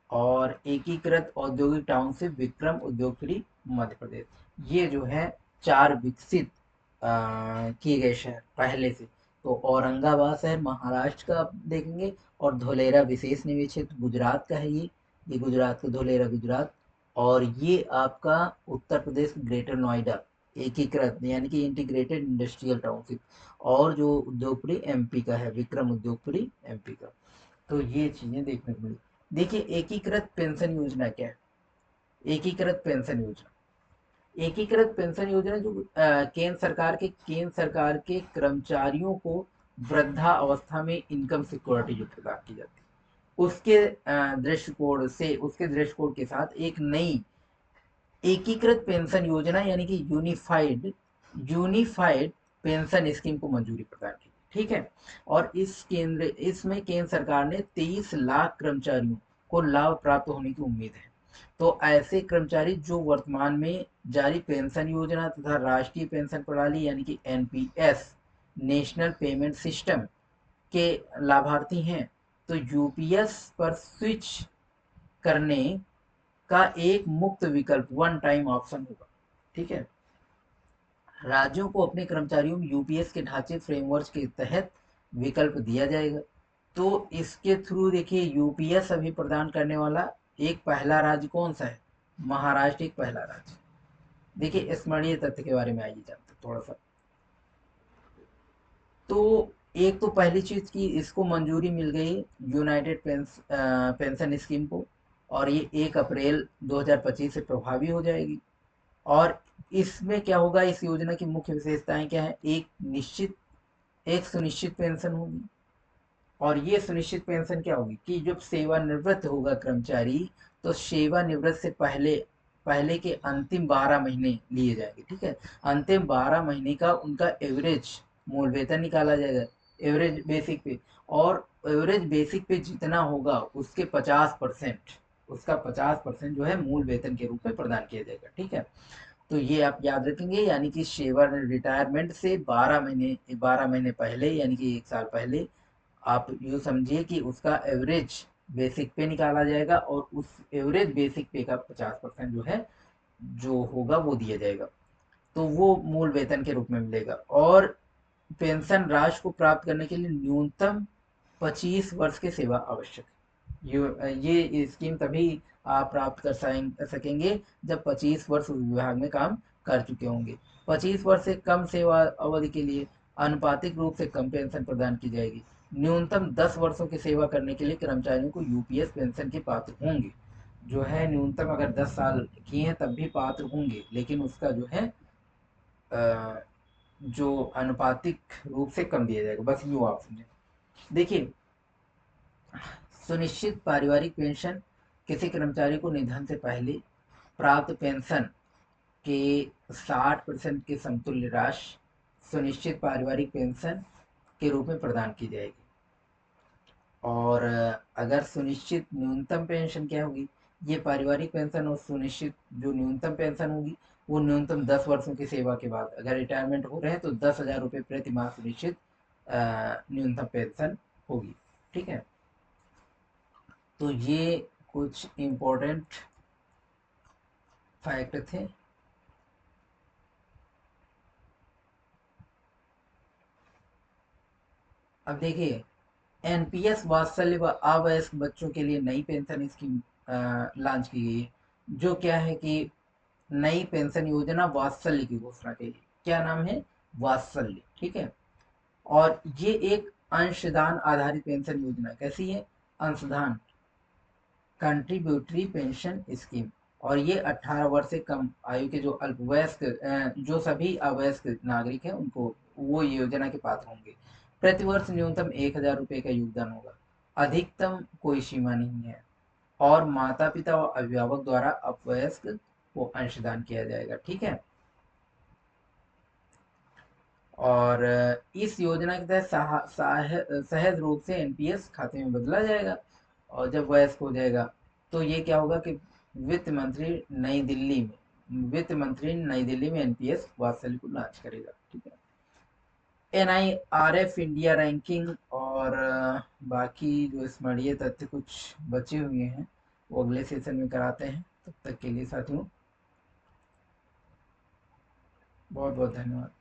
और एकीकृत औद्योगिक टाउनशिप विक्रम उद्योगपुरी मध्य प्रदेश। ये जो है 4 विकसित किए गए शहर पहले से। तो औरंगाबाद शहर महाराष्ट्र का आप देखेंगे, और धोलेरा विशेष निवेश क्षेत्र गुजरात का है। ये गुजरात का धोलेरा गुजरात, और ये आपका उत्तर प्रदेश ग्रेटर नोएडा एकीकृत यानी कि इंटीग्रेटेड इंडस्ट्रियल टाउनशिप, और जो उद्योगपुरी एमपी का है, विक्रम उद्योगपुरी एमपी का। तो ये चीजें देखने को मिली। देखिए एकीकृत पेंशन योजना क्या है। एकीकृत पेंशन योजना, एकीकृत पेंशन योजना जो केंद्र सरकार के कर्मचारियों को वृद्धा अवस्था में इनकम सिक्योरिटी जो प्रदान की जाती है, उसके दृष्टिकोण के साथ एक नई एकीकृत पेंशन योजना यानी कि यूनिफाइड पेंशन स्कीम को मंजूरी प्रदान की। ठीक है, और इसमें केंद्र सरकार ने 23 लाख कर्मचारियों को लाभ प्राप्त होने की उम्मीद है। तो ऐसे कर्मचारी जो वर्तमान में जारी पेंशन योजना तथा राष्ट्रीय पेंशन प्रणाली यानी कि NPS नेशनल पेमेंट सिस्टम के लाभार्थी हैं, तो यूपीएस पर स्विच करने का एक मुक्त विकल्प वन टाइम ऑप्शन होगा। ठीक है, राज्यों को अपने कर्मचारियों में यूपीएस के ढांचे फ्रेमवर्क के तहत विकल्प दिया जाएगा। तो इसके थ्रू देखिए यूपीएस अभी प्रदान करने वाला एक पहला राज्य कौन सा है, महाराष्ट्र एक पहला राज्य। देखिए स्मरणीय तथ्य के बारे में आइए जानते हैं थोड़ा सा। तो एक तो पहली चीज की इसको मंजूरी मिल गई यूनाइटेड पेंशन स्कीम को, और ये 1 अप्रैल 2025 से प्रभावी हो जाएगी। और इसमें क्या होगा, इस योजना की मुख्य विशेषताएं क्या है, एक सुनिश्चित पेंशन होगी। और ये सुनिश्चित पेंशन क्या होगी कि जब सेवानिवृत्त होगा कर्मचारी, तो सेवानिवृत्त से पहले पहले के अंतिम 12 महीने लिए जाएंगे। ठीक है, अंतिम 12 महीने का उनका एवरेज मूल वेतन निकाला जाएगा, एवरेज बेसिक पे। और एवरेज बेसिक पे जितना होगा उसके 50%, उसका 50% जो है मूल वेतन के रूप में प्रदान किया जाएगा। ठीक है, तो ये आप याद रखेंगे, यानी कि सेवा रिटायरमेंट से 12 महीने पहले यानी कि 1 साल पहले आप यूँ समझिए कि उसका एवरेज बेसिक पे निकाला जाएगा, और उस एवरेज बेसिक पे का 50% जो है जो होगा वो दिया जाएगा। तो वो मूल वेतन के रूप में मिलेगा। और पेंशन राशि को प्राप्त करने के लिए न्यूनतम 25 वर्ष की सेवा आवश्यक है। ये स्कीम तभी आप प्राप्त कर सकेंगे जब 25 वर्ष उस विभाग में काम कर चुके होंगे। 25 वर्ष से कम सेवा अवधि के लिए आनुपातिक रूप से कम पेंशन प्रदान की जाएगी। न्यूनतम 10 वर्षों की सेवा करने के लिए कर्मचारियों को यूपीएस पेंशन के पात्र होंगे। जो है न्यूनतम अगर 10 साल किए हैं तब भी पात्र होंगे, लेकिन उसका जो है अ, जो अनुपातिक रूप से कम दिया जाएगा, बस ये आप समझें। देखिए सुनिश्चित पारिवारिक पेंशन, किसी कर्मचारी को निधन से पहले प्राप्त पेंशन के 60% के समतुल्य राशि सुनिश्चित पारिवारिक पेंशन के रूप में प्रदान की जाएगी। और अगर सुनिश्चित न्यूनतम पेंशन क्या होगी, ये पारिवारिक पेंशन और सुनिश्चित जो न्यूनतम पेंशन होगी वो न्यूनतम 10 वर्षों की सेवा के बाद अगर रिटायरमेंट हो रहे हैं तो 10,000 रुपये प्रति माह सुनिश्चित न्यूनतम पेंशन होगी। ठीक है, तो ये कुछ इम्पोर्टेंट फैक्ट थे। अब देखिए एनपीएस वात्सल्य व अवयस्क बच्चों के लिए नई पेंशन स्कीम लॉन्च की गई है। जो क्या है कि नई पेंशन योजना वात्सल्य की घोषणा की गई। क्या नाम है, वात्सल्य। ठीक है, और ये एक अंशदान आधारित पेंशन योजना, कैसी है, अंशदान कंट्रीब्यूटरी पेंशन स्कीम। और ये 18 वर्ष से कम आयु के जो अल्पवयस्क जो सभी अवयस्क नागरिक हैं उनको वो योजना के पात्र होंगे। प्रतिवर्ष न्यूनतम 1,000 रुपये का योगदान होगा, अधिकतम कोई सीमा नहीं है। और माता पिता व अभिभावक द्वारा अपवयस्क को अंशदान किया जाएगा। ठीक है, और इस योजना के तहत सहज रूप से एनपीएस खाते में बदला जाएगा और जब वयस्क हो जाएगा। तो ये क्या होगा कि वित्त मंत्री नई दिल्ली में एनपीएस वात्सल्य को लॉन्च करेगा। ठीक है। एनआईआरएफ इंडिया रैंकिंग और बाकी जो स्मरणीय तथ्य कुछ बचे हुए हैं वो अगले सेशन में कराते हैं। तब तक के लिए साथियों बहुत बहुत धन्यवाद।